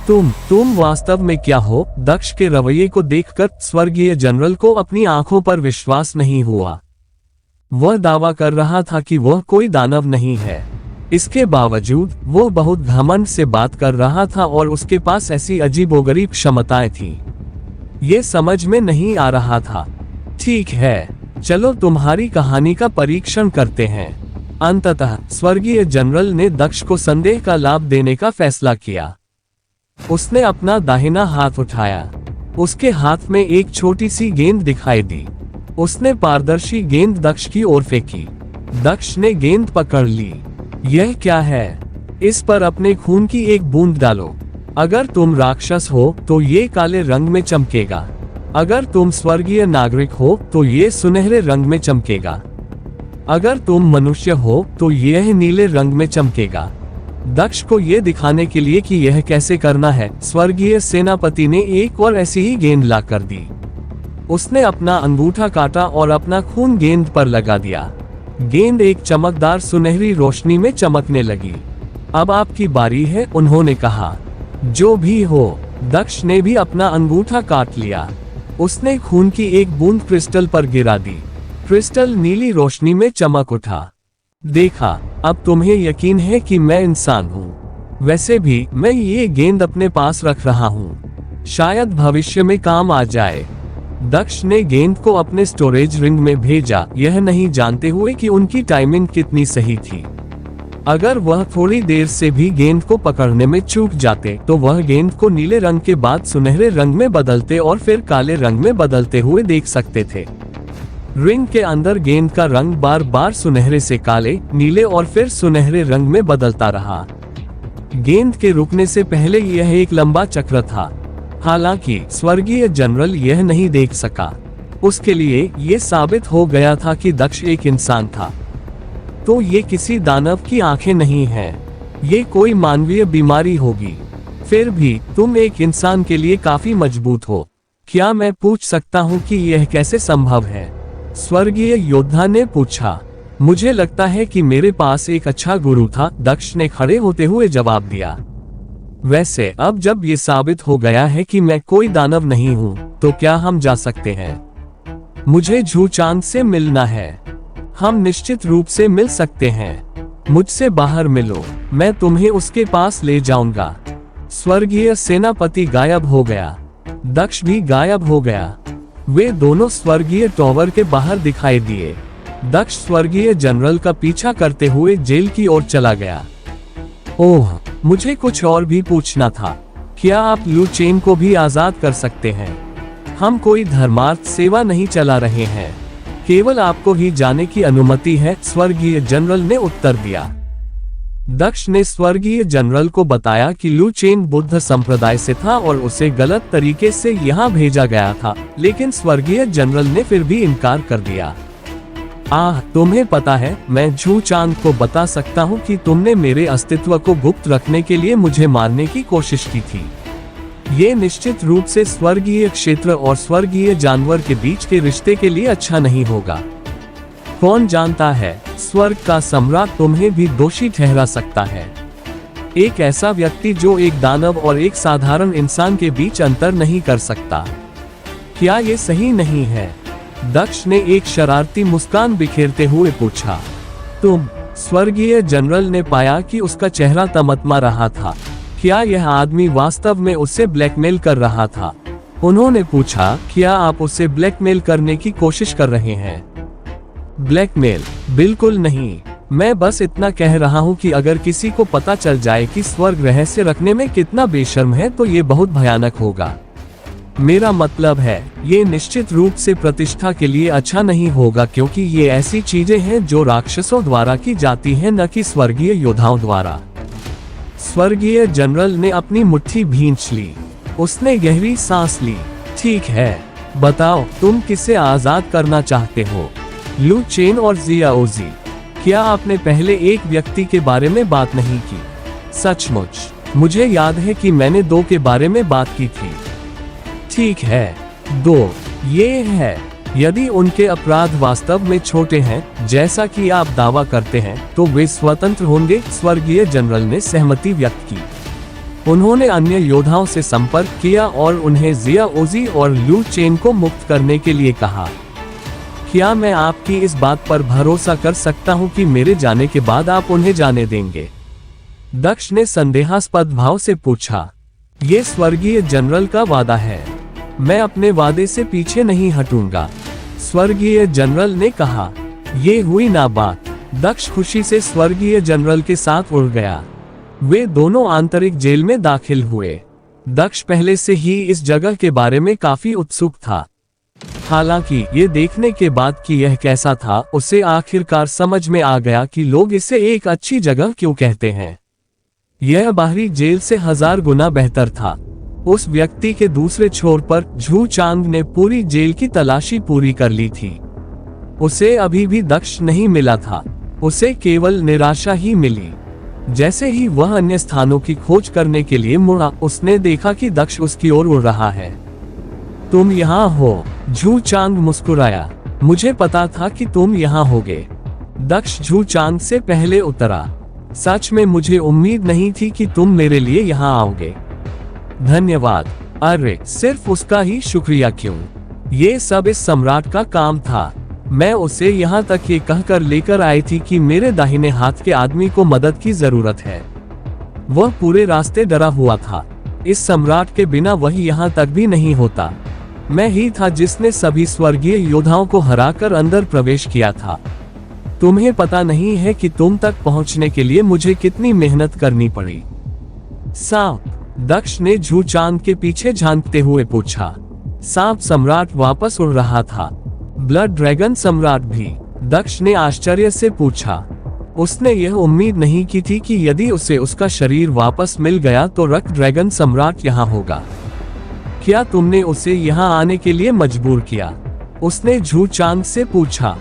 तुम वास्तव में क्या हो? दक्ष के रवैये को देखकर स्वर्गीय जनरल को अपनी आंखों पर विश्वास नहीं हुआ। वह दावा कर रहा था कि वह कोई दानव नहीं है। इसके बावजूद वो बहुत घमंड से बात कर रहा था और उसके पास ऐसी अजीबोगरीब क्षमताएं थीं। ये समझ में नहीं आ रहा था। ठीक है, चलो तुम्हारी कहानी का परीक्षण करते हैं। अंततः स्वर्गीय जनरल ने दक्ष को संदेह का लाभ देने का फैसला किया। उसने अपना दाहिना हाथ उठाया। उसके हाथ में एक छोटी सी गेंद दिखाई दी। उसने पारदर्शी गेंद दक्ष की ओर फेंकी। दक्ष ने गेंद पकड़ ली। यह क्या है? इस पर अपने खून की एक बूंद डालो। अगर तुम राक्षस हो तो ये काले रंग में चमकेगा। अगर तुम स्वर्गीय नागरिक हो तो ये सुनहरे रंग में चमकेगा। अगर तुम मनुष्य हो तो यह नीले रंग में चमकेगा। दक्ष को यह दिखाने के लिए कि यह कैसे करना है, स्वर्गीय सेनापति ने एक और ऐसी ही गेंद ला कर दी। उसने अपना अंगूठा काटा और अपना खून गेंद पर लगा दिया। गेंद एक चमकदार सुनहरी रोशनी में चमकने लगी। अब आपकी बारी है, उन्होंने कहा। जो भी हो, दक्ष ने भी अपना अंगूठा काट लिया। उसने खून की एक बूंद क्रिस्टल पर गिरा दी। क्रिस्टल नीली रोशनी में चमक उठा। देखा, अब तुम्हें यकीन है कि मैं इंसान हूँ। वैसे भी मैं ये गेंद अपने पास रख रहा हूँ, शायद भविष्य में काम आ जाए। दक्ष ने गेंद को अपने स्टोरेज रिंग में भेजा, यह नहीं जानते हुए कि उनकी टाइमिंग कितनी सही थी। अगर वह थोड़ी देर से भी गेंद को पकड़ने में चूक जाते तो वह गेंद को नीले रंग के बाद सुनहरे रंग में बदलते और फिर काले रंग में बदलते हुए देख सकते थे। रिंग के अंदर गेंद का रंग बार बार सुनहरे से काले, नीले और फिर सुनहरे रंग में बदलता रहा। गेंद के रुकने से पहले यह एक लंबा चक्र था। हालांकि स्वर्गीय जनरल यह नहीं देख सका। उसके लिए यह साबित हो गया था कि दक्ष एक इंसान था। तो ये किसी दानव की आंखें नहीं हैं। ये कोई मानवीय बीमारी होगी। फिर भी तुम एक इंसान के लिए काफी मजबूत हो। क्या मैं पूछ सकता हूँ कि यह कैसे संभव है? स्वर्गीय योद्धा ने पूछा। मुझे लगता है कि मेरे पास एक अच्छा गुरु था, दक्ष ने खड़े होते हुए जवाब दिया। वैसे अब जब ये साबित हो गया है कि मैं कोई दानव नहीं हूँ, तो क्या हम जा सकते हैं? मुझे झू चांद से मिलना है। हम निश्चित रूप से मिल सकते हैं। मुझसे बाहर मिलो, मैं तुम्हें उसके पास ले जाऊंगा। स्वर्गीय सेनापति गायब हो गया। दक्ष भी गायब हो गया। वे दोनों स्वर्गीय टॉवर के बाहर दिखाई दिए। दक्ष स्वर्गीय जनरल का पीछा करते हुए जेल की ओर चला गया। ओह, मुझे कुछ और भी पूछना था। क्या आप लू चेन को भी आजाद कर सकते हैं? हम कोई धर्मार्थ सेवा नहीं चला रहे हैं, केवल आपको ही जाने की अनुमति है, स्वर्गीय जनरल ने उत्तर दिया। दक्ष ने स्वर्गीय जनरल को बताया कि लू चेन बुद्ध संप्रदाय से था और उसे गलत तरीके से यहाँ भेजा गया था, लेकिन स्वर्गीय जनरल ने फिर भी इनकार कर दिया। तुम्हें पता है, मैं झू चांद को बता सकता हूँ कि तुमने मेरे अस्तित्व को गुप्त रखने के लिए मुझे मारने की कोशिश की थी। ये निश्चित रूप से स्वर्गीय क्षेत्र और स्वर्गीय जानवर के बीच के रिश्ते के लिए अच्छा नहीं होगा। कौन जानता है, स्वर्ग का सम्राट तुम्हें भी दोषी ठहरा सकता है। एक ऐसा व्यक्ति जो एक दानव और एक साधारण इंसान के बीच अंतर नहीं कर सकता। क्या ये सही नहीं है? दक्ष ने एक शरारती मुस्कान बिखेरते हुए पूछा। तुम? स्वर्गीय जनरल ने पाया कि उसका चेहरा तमतमा रहा था। क्या यह आदमी वास्तव में उसे ब्लैकमेल कर रहा था? उन्होंने पूछा, क्या आप उसे ब्लैकमेल करने की कोशिश कर रहे हैं? ब्लैकमेल? बिल्कुल नहीं। मैं बस इतना कह रहा हूँ कि अगर किसी को पता चल जाए कि स्वर्ग रहस्य रखने में कितना बेशर्म है, तो ये बहुत भयानक होगा। मेरा मतलब है, ये निश्चित रूप से प्रतिष्ठा के लिए अच्छा नहीं होगा, क्योंकि ये ऐसी चीजें हैं जो राक्षसों द्वारा की जाती हैं, न कि स्वर्गीय योद्धाओं द्वारा। स्वर्गीय जनरल ने अपनी मुट्ठी भींच ली। उसने गहरी सांस ली। ठीक है, बताओ, तुम किसे आजाद करना चाहते हो? लू चेन और जिया ओजी? क्या आपने पहले एक व्यक्ति के बारे में बात नहीं की? सचमुच? मुझे याद है कि मैंने 2 के बारे में बात की थी। ठीक है, 2 ये है। यदि उनके अपराध वास्तव में छोटे हैं, जैसा कि आप दावा करते हैं, तो वे स्वतंत्र होंगे, स्वर्गीय जनरल ने सहमति व्यक्त की। उन्होंने अन्य योद्धाओं से संपर्क किया और उन्हें जिया ओजी और लू चेन को मुक्त करने के लिए कहा। क्या मैं आपकी इस बात पर भरोसा कर सकता हूं कि मेरे जाने के बाद आप उन्हें जाने देंगे? दक्ष ने संदेहास्पद भाव से पूछा। ये स्वर्गीय जनरल का वादा है, मैं अपने वादे से पीछे नहीं हटूंगा, स्वर्गीय जनरल ने कहा। ये हुई ना बात। दक्ष खुशी से स्वर्गीय जनरल के साथ उड़ गया। वे दोनों आंतरिक जेल में दाखिल हुए। दक्ष पहले से ही इस जगह के बारे में काफी उत्सुक था। हालांकि ये देखने के बाद कि यह कैसा था, उसे आखिरकार समझ में आ गया कि लोग इसे एक अच्छी जगह क्यों कहते हैं। यह बाहरी जेल से 1000 गुना बेहतर था। उस व्यक्ति के दूसरे छोर पर झू चांद ने पूरी जेल की तलाशी पूरी कर ली थी। उसे अभी भी दक्ष नहीं मिला था। उसे केवल निराशा ही मिली। जैसे ही वह अन्य स्थानों की खोज करने के लिए मुड़ा, उसने देखा कि दक्ष उसकी ओर उड़ रहा है। तुम यहाँ हो? झू चांद मुस्कुराया। मुझे पता था कि तुम यहाँ होगे। दक्ष झू चांद से पहले उतरा। सच में मुझे उम्मीद नहीं थी कि तुम मेरे लिए यहाँ आओगे। धन्यवाद। अरे, सिर्फ उसका ही शुक्रिया क्यों? ये सब इस सम्राट का काम था। मैं उसे यहाँ तक ये कहकर लेकर आई थी कि मेरे दाहिने हाथ के आदमी को मदद की जरूरत है। वह पूरे रास्ते डरा हुआ था। इस सम्राट के बिना वह यहाँ तक भी नहीं होता। मैं ही था जिसने सभी स्वर्गीय योद्धाओं को हराकर अंदर प्रवेश किया था। तुम्हें पता नहीं है कि तुम तक पहुंचने के लिए मुझे कितनी मेहनत करनी पड़ी। सांप? दक्ष ने झू चांद के पीछे झांकते हुए पूछा। सांप सम्राट वापस उड़ रहा था। ब्लड ड्रैगन सम्राट भी? दक्ष ने आश्चर्य से पूछा। उसने यह उम्मीद नहीं की थी कि यदि उसे उसका शरीर वापस मिल गया तो रक्त ड्रैगन सम्राट यहाँ होगा। क्या तुमने उसे यहाँ आने के लिए मजबूर किया? उसने झू चांद से पूछा।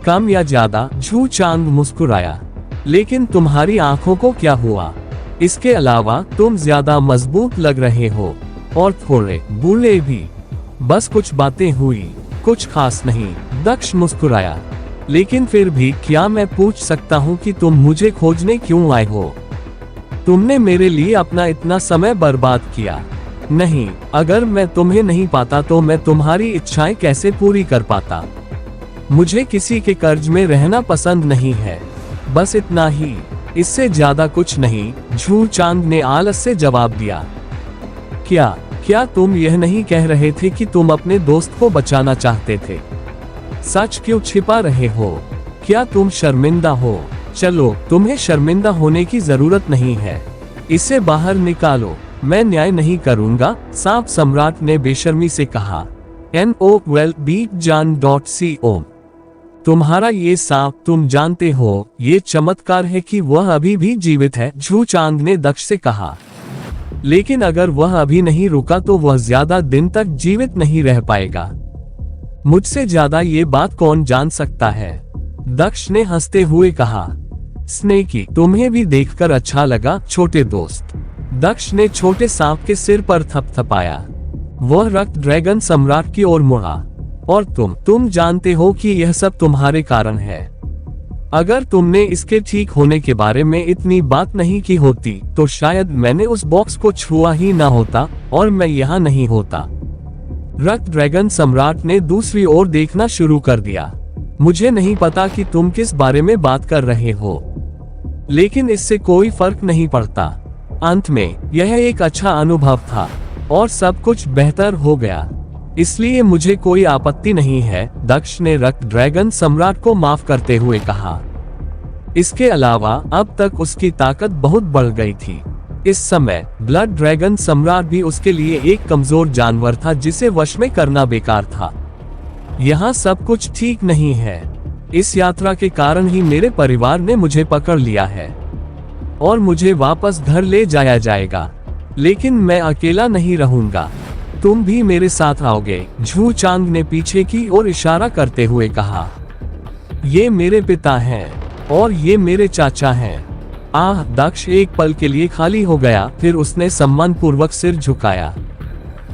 कम या ज्यादा? झू चांद मुस्कुराया। लेकिन तुम्हारी आंखों को क्या हुआ? इसके अलावा तुम ज्यादा मजबूत लग रहे हो और थोड़े बूढ़े भी। बस कुछ बातें हुई, कुछ खास नहीं। दक्ष मुस्कुराया। लेकिन फिर भी क्या मैं पूछ सकता हूँ कि तुम मुझे खोजने क्यों आए हो? तुमने मेरे लिए अपना इतना समय बर्बाद किया। नहीं, अगर मैं तुम्हें नहीं पाता तो मैं तुम्हारी इच्छाएं कैसे पूरी कर पाता? मुझे किसी के कर्ज में रहना पसंद नहीं है, बस इतना ही, इससे ज्यादा कुछ नहीं, झू चांद ने आलस से जवाब दिया। क्या तुम यह नहीं कह रहे थे कि तुम अपने दोस्त को बचाना चाहते थे? सच क्यों छिपा रहे हो? क्या तुम शर्मिंदा हो? चलो, तुम्हें शर्मिंदा होने की जरूरत नहीं है, इसे बाहर निकालो। मैं न्याय नहीं करूंगा, सांप सम्राट ने बेशर्मी से कहा। NOWELLBEATJAN.CO। तुम्हारा ये सांप, तुम जानते हो, ये चमत्कार है कि वह अभी भी जीवित है, झू चांद ने दक्ष से कहा। लेकिन अगर वह अभी नहीं रुका तो वह ज्यादा दिन तक जीवित नहीं रह पाएगा। मुझसे ज्यादा ये बात कौन जान सकता है? दक्ष ने हंसते हुए कहा। स्नेकी, तुम्हें भी देखकर अच्छा लगा छोटे दोस्त। दक्ष ने छोटे सांप के सिर पर थपथपाया। वह रक्त ड्रैगन सम्राट की ओर मुड़ा। और तुम जानते हो कि यह सब तुम्हारे कारण है। अगर तुमने इसके ठीक होने के बारे में इतनी बात नहीं की होती तो शायद मैंने उस बॉक्स को छुआ ही ना होता और मैं यहाँ नहीं होता। रक्त ड्रैगन सम्राट ने दूसरी ओर देखना शुरू कर दिया। मुझे नहीं पता कि तुम किस बारे में बात कर रहे हो, लेकिन इससे कोई फर्क नहीं पड़ता। अंत में यह एक अच्छा अनुभव था और सब कुछ बेहतर हो गया, इसलिए मुझे कोई आपत्ति नहीं है, दक्ष ने रक्त ड्रैगन सम्राट को माफ करते हुए कहा। इसके अलावा अब तक उसकी ताकत बहुत बढ़ गई थी। इस समय ब्लड ड्रैगन सम्राट भी उसके लिए एक कमजोर जानवर था जिसे वश में करना बेकार था। यहाँ सब कुछ ठीक नहीं है। इस यात्रा के कारण ही मेरे परिवार ने मुझे पकड़ लिया है और मुझे वापस घर ले जाया जाएगा, लेकिन मैं अकेला नहीं रहूंगा। तुम भी मेरे साथ आओगे, झू चांद ने पीछे की ओर इशारा करते हुए कहा। ये मेरे पिता हैं और ये मेरे चाचा हैं। दक्ष एक पल के लिए खाली हो गया, फिर उसने सम्मानपूर्वक सिर झुकाया।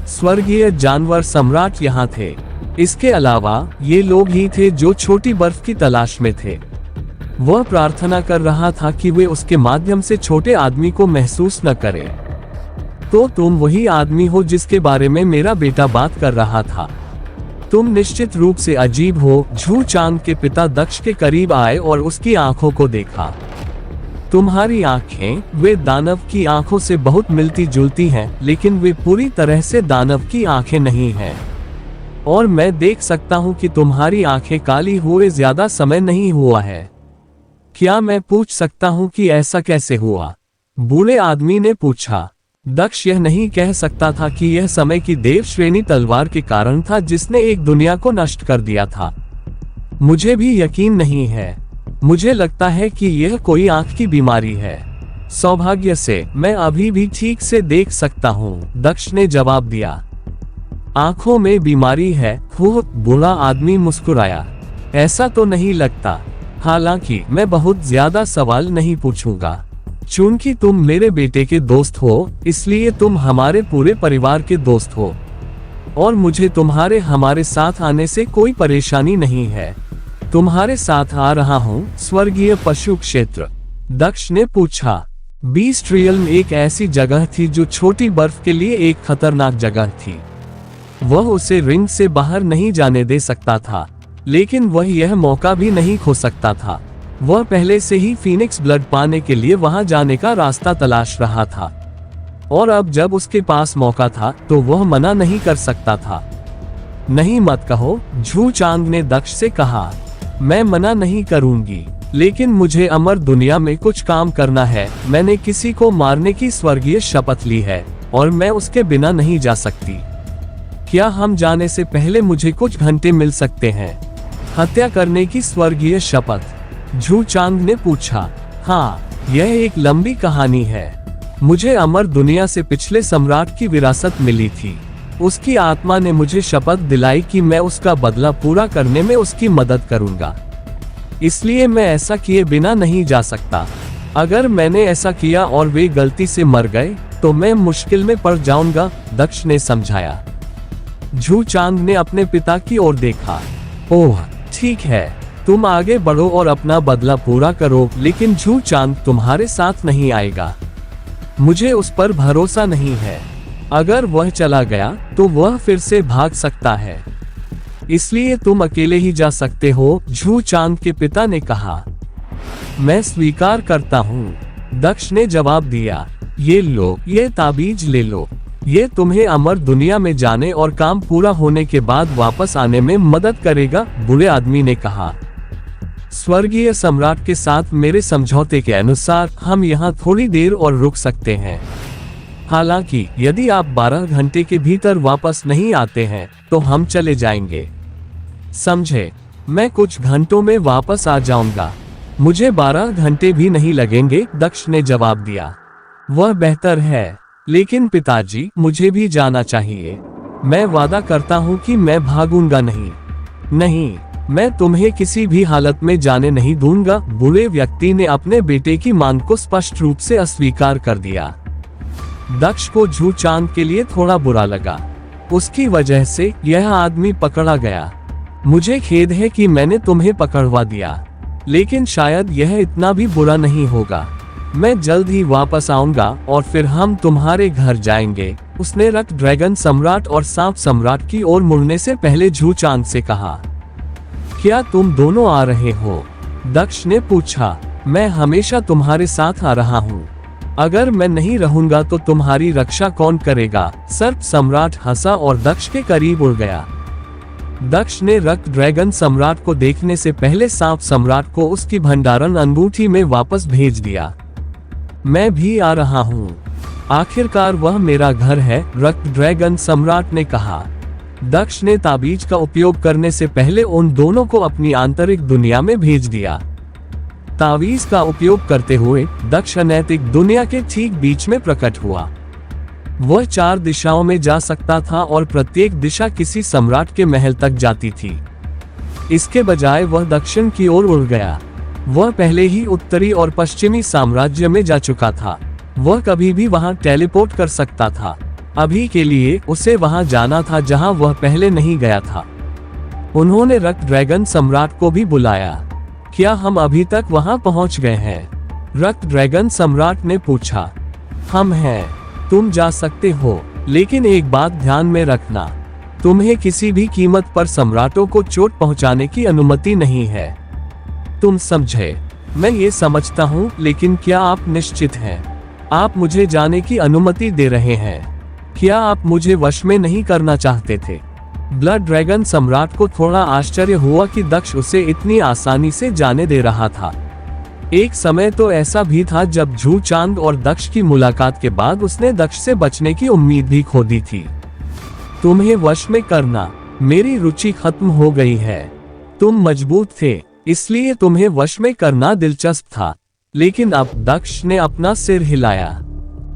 स्वर्गीय जानवर सम्राट यहाँ थे। इसके अलावा ये लोग ही थे जो छोटी बर्फ की तलाश में थे। वह प्रार्थना कर रहा था कि वे उसके माध्यम से छोटे आदमी को महसूस न करें। तो तुम वही आदमी हो जिसके बारे में मेरा बेटा बात कर रहा था। तुम निश्चित रूप से अजीब हो। झू चांद के पिता दक्ष के करीब आए और उसकी आंखों को देखा। तुम्हारी आंखें वे दानव की आंखों से बहुत मिलती जुलती हैं, लेकिन वे पूरी तरह से दानव की आंखें नहीं हैं। और मैं देख सकता हूँ कि तुम्हारी आंखें काली हुए ज्यादा समय नहीं हुआ है। क्या मैं पूछ सकता हूँ कि ऐसा कैसे हुआ? बूढ़े आदमी ने पूछा। दक्ष यह नहीं कह सकता था कि यह समय की देव श्रेणी तलवार के कारण था जिसने एक दुनिया को नष्ट कर दिया था। मुझे भी यकीन नहीं है। मुझे लगता है कि यह कोई आंख की बीमारी है। सौभाग्य से मैं अभी भी ठीक से देख सकता हूँ, दक्ष ने जवाब दिया। आंखों में बीमारी है? बूढ़ा आदमी मुस्कुराया। ऐसा तो नहीं लगता। हालांकि मैं बहुत ज्यादा सवाल नहीं पूछूंगा। चूंकि तुम मेरे बेटे के दोस्त हो, इसलिए तुम हमारे पूरे परिवार के दोस्त हो और मुझे हमारे साथ आने से कोई परेशानी नहीं है। तुम्हारे साथ आ रहा हूँ। स्वर्गीय पशु क्षेत्र, दक्ष ने पूछा। बीस्ट रियल्म एक ऐसी जगह थी जो छोटी बर्फ के लिए एक खतरनाक जगह थी। वह उसे रिंग से बाहर नहीं जाने दे सकता था, लेकिन वह यह मौका भी नहीं खो सकता था। वह पहले से ही फीनिक्स ब्लड पाने के लिए वहां जाने का रास्ता तलाश रहा था और अब जब उसके पास मौका था तो वह मना नहीं कर सकता था। नहीं मत कहो, झू चांद ने दक्ष से कहा। मैं मना नहीं करूंगी, लेकिन मुझे अमर दुनिया में कुछ काम करना है। मैंने किसी को मारने की स्वर्गीय शपथ ली है और मैं उसके बिना नहीं जा सकती। क्या हम जाने से पहले मुझे कुछ घंटे मिल सकते हैं? हत्या करने की स्वर्गीय शपथ, झू चांद ने पूछा। हाँ, यह एक लंबी कहानी है। मुझे अमर दुनिया से पिछले सम्राट की विरासत मिली थी। उसकी आत्मा ने मुझे शपथ दिलाई कि मैं उसका बदला पूरा करने में उसकी मदद करूंगा, इसलिए मैं ऐसा किए बिना नहीं जा सकता। अगर मैंने ऐसा किया और वे गलती से मर गए तो मैं मुश्किल में पड़ जाऊंगा, दक्ष ने समझाया। झू चांद ने अपने पिता की ओर देखा। ओह ठीक है, तुम आगे बढ़ो और अपना बदला पूरा करो, लेकिन झू चांद तुम्हारे साथ नहीं आएगा। मुझे उस पर भरोसा नहीं है। अगर वह चला गया तो वह फिर से भाग सकता है, इसलिए तुम अकेले ही जा सकते हो, झू चांद के पिता ने कहा। मैं स्वीकार करता हूँ, दक्ष ने जवाब दिया। ये लो, ये ताबीज ले लो। ये तुम्हें अमर दुनिया में जाने और काम पूरा होने के बाद वापस आने में मदद करेगा, बुरे आदमी ने कहा। स्वर्गीय सम्राट के साथ मेरे समझौते के अनुसार हम यहाँ थोड़ी देर और रुक सकते हैं। हालांकि यदि आप 12 घंटे के भीतर वापस नहीं आते हैं तो हम चले जाएंगे, समझे? मैं कुछ घंटों में वापस आ जाऊंगा। मुझे 12 घंटे भी नहीं लगेंगे, दक्ष ने जवाब दिया। वह बेहतर है, लेकिन पिताजी मुझे भी जाना चाहिए। मैं वादा करता हूँ कि मैं भागूंगा नहीं। नहीं, मैं तुम्हें किसी भी हालत में जाने नहीं दूंगा, बुरे व्यक्ति ने अपने बेटे की मांग को स्पष्ट रूप से अस्वीकार कर दिया। दक्ष को झू चांद के लिए थोड़ा बुरा लगा। उसकी वजह से यह आदमी पकड़ा गया। मुझे खेद है कि मैंने तुम्हें पकड़वा दिया, लेकिन शायद यह इतना भी बुरा नहीं होगा। मैं जल्द ही वापस आऊंगा और फिर हम तुम्हारे घर जाएंगे, उसने रक्त ड्रैगन सम्राट और सांप सम्राट की ओर मुड़ने से पहले झू चांद से कहा। क्या तुम दोनों आ रहे हो? दक्ष ने पूछा। मैं हमेशा तुम्हारे साथ आ रहा हूँ। अगर मैं नहीं रहूंगा तो तुम्हारी रक्षा कौन करेगा? सर्प सम्राट हंसा और दक्ष के करीब उड़ गया। दक्ष ने रक्त ड्रैगन सम्राट को देखने से पहले सांप सम्राट को उसकी भंडारण अंगूठी में वापस भेज दिया। मैं भी आ रहा हूँ। आखिरकार वह मेरा घर है, रक्त ड्रैगन सम्राट ने कहा। दक्ष ने ताबीज का उपयोग करने से पहले उन दोनों को अपनी आंतरिक दुनिया में भेज दिया। तावीज का उपयोग करते हुए दक्ष अनैतिक दुनिया के ठीक बीच में प्रकट हुआ। वह 4 दिशाओं में जा सकता था और प्रत्येक दिशा किसी सम्राट के महल तक जाती थी। इसके बजाय वह दक्षिण की ओर उड़ गया। वह पहले ही उत्तरी और पश्चिमी साम्राज्य में जा चुका था। वह कभी भी वहां टेलीपोर्ट कर सकता था। अभी के लिए उसे वहां जाना था जहां वह पहले नहीं गया था। उन्होंने रक्त ड्रैगन सम्राट को भी बुलाया। क्या हम अभी तक वहां पहुंच गए हैं? रक्त ड्रैगन सम्राट ने पूछा। हम हैं। तुम जा सकते हो, लेकिन एक बात ध्यान में रखना, तुम्हें किसी भी कीमत पर सम्राटों को चोट पहुंचाने की अनुमति नहीं है। तुम समझे? मैं ये समझता हूँ, लेकिन क्या आप निश्चित हैं? आप मुझे जाने की अनुमति दे रहे हैं? क्या आप मुझे वश में नहीं करना चाहते थे? ब्लड ड्रैगन सम्राट को थोड़ा आश्चर्य हुआ कि दक्ष उसे इतनी आसानी से जाने दे रहा था। एक समय तो ऐसा भी था जब झू चांद और दक्ष की मुलाकात के बाद उसने दक्ष से बचने की उम्मीद भी खो दी थी। तुम्हें वश में करना, मेरी रुचि खत्म हो गई है। तुम मजबूत थे, इसलिए तुम्हें वश में करना दिलचस्प था, लेकिन अब दक्ष ने अपना सिर हिलाया।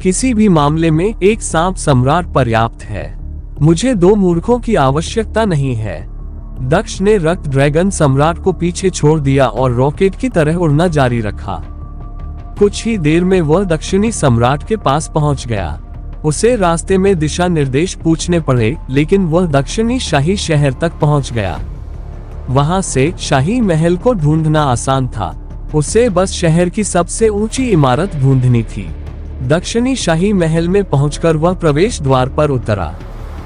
किसी भी मामले में एक सांप सम्राट पर्याप्त है। मुझे 2 मूर्खों की आवश्यकता नहीं है। दक्ष ने रक्त ड्रैगन सम्राट को पीछे छोड़ दिया और रॉकेट की तरह उड़ना जारी रखा। कुछ ही देर में वह दक्षिणी सम्राट के पास पहुंच गया। उसे रास्ते में दिशा निर्देश पूछने पड़े, लेकिन वह दक्षिणी शाही शहर तक पहुंच गया। वहां से शाही महल को ढूंढना आसान था। उसे बस शहर की सबसे ऊंची इमारत ढूंढनी थी। दक्षिणी शाही महल में पहुंचकर वह प्रवेश द्वार पर उतरा।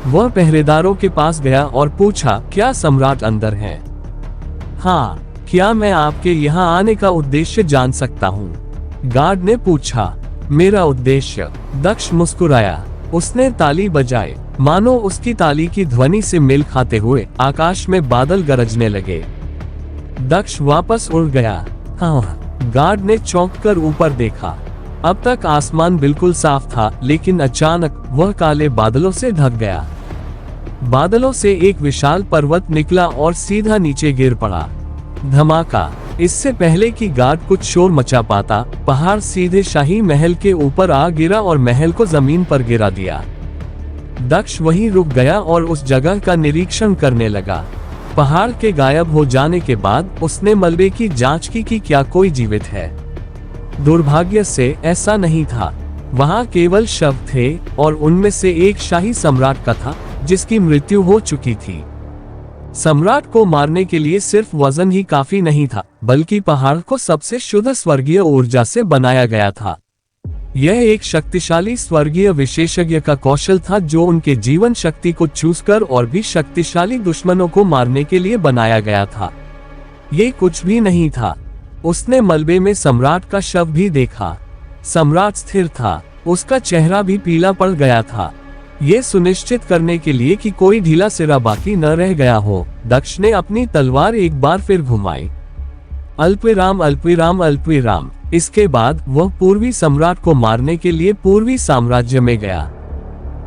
वह पहरेदारों के पास गया और पूछा, क्या सम्राट अंदर हैं? हाँ, क्या मैं आपके यहाँ आने का उद्देश्य जान सकता हूँ? गार्ड ने पूछा। मेरा उद्देश्य? दक्ष मुस्कुराया। उसने ताली बजाई, मानो उसकी ताली की ध्वनि से मेल खाते हुए आकाश में बादल गरजने लगे। दक्ष वापस उड़ गया। हाँ, गार्ड ने चौंक कर ऊपर देखा। अब तक आसमान बिल्कुल साफ था, लेकिन अचानक वह काले बादलों से ढक गया। बादलों से एक विशाल पर्वत निकला और सीधा नीचे गिर पड़ा। धमाका। इससे पहले कि गार्ड कुछ शोर मचा पाता, पहाड़ सीधे शाही महल के ऊपर आ गिरा और महल को जमीन पर गिरा दिया। दक्ष वहीं रुक गया और उस जगह का निरीक्षण करने लगा। पहाड़ के गायब हो जाने के बाद उसने मलबे की जांच की कि क्या कोई जीवित है। दुर्भाग्य से ऐसा नहीं था। वहां केवल शव थे और उनमें से एक शाही सम्राट का था, जिसकी मृत्यु हो चुकी थी। सम्राट को मारने के लिए सिर्फ वजन ही काफी नहीं था, बल्कि पहाड़ को सबसे शुद्ध स्वर्गीय ऊर्जा से बनाया गया था। यह एक शक्तिशाली स्वर्गीय विशेषज्ञ का कौशल था जो उनके जीवन शक्ति को चूसकर और भी शक्तिशाली दुश्मनों को मारने के लिए बनाया गया था। ये कुछ भी नहीं था। उसने मलबे में सम्राट का शव भी देखा। सम्राट स्थिर था, उसका चेहरा भी पीला पड़ गया था। ये सुनिश्चित करने के लिए कि कोई ढीला सिरा बाकी न रह गया हो, दक्ष ने अपनी तलवार एक बार फिर घुमाई। अल्पविराम अल्पविराम अल्पविराम। इसके बाद वह पूर्वी सम्राट को मारने के लिए पूर्वी साम्राज्य में गया।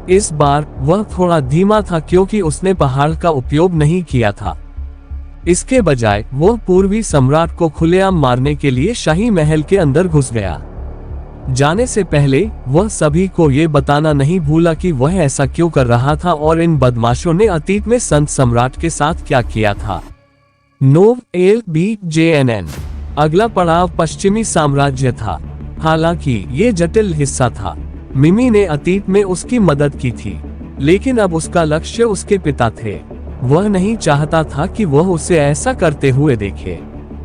इस बार वह थोड़ा धीमा था क्योंकि उसने पहाड़ का उपयोग नहीं किया था। इसके बजाय वह पूर्वी सम्राट को खुलेआम मारने के लिए शाही महल के अंदर घुस गया। जाने से पहले वह सभी को ये बताना नहीं भूला कि वह ऐसा क्यों कर रहा था और इन बदमाशों ने अतीत में संत सम्राट के साथ क्या किया था। NOVJNN। अगला पड़ाव पश्चिमी साम्राज्य था। हालांकि ये जटिल हिस्सा था। मिमी ने अतीत में उसकी मदद की थी, लेकिन अब उसका लक्ष्य उसके पिता थे। वह नहीं चाहता था कि वह उसे ऐसा करते हुए देखे,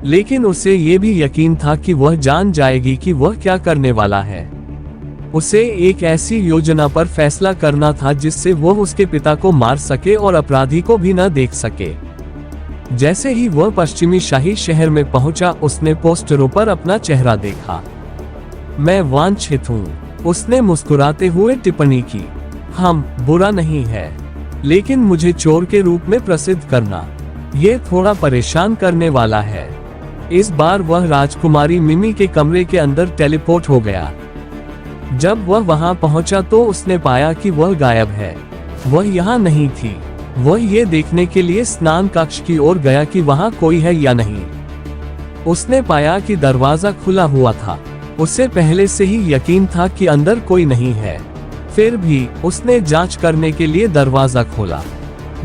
लेकिन उसे ये भी यकीन था कि वह जान जाएगी कि वह क्या करने वाला है। उसे एक ऐसी योजना पर फैसला करना था जिससे वह उसके पिता को मार सके और अपराधी को भी न देख सके। जैसे ही वह पश्चिमी शाही शहर में पहुंचा, उसने पोस्टरों पर अपना चेहरा देखा। मैं वांछित हूँ, उसने मुस्कुराते हुए टिप्पणी की। हम बुरा नहीं है, लेकिन मुझे चोर के रूप में प्रसिद्ध करना, ये थोड़ा परेशान करने वाला है। इस बार वह राजकुमारी मिमी के कमरे के अंदर टेलीपोर्ट हो गया। जब वह वहां पहुंचा तो उसने पाया कि वह गायब है। वह यहाँ नहीं थी। वह ये देखने के लिए स्नान कक्ष की ओर गया कि वहां कोई है या नहीं। उसने पाया कि दरवाजा खुला हुआ था। उसे पहले से ही यकीन था कि अंदर कोई नहीं है। फिर भी उसने जांच करने के लिए दरवाजा खोला।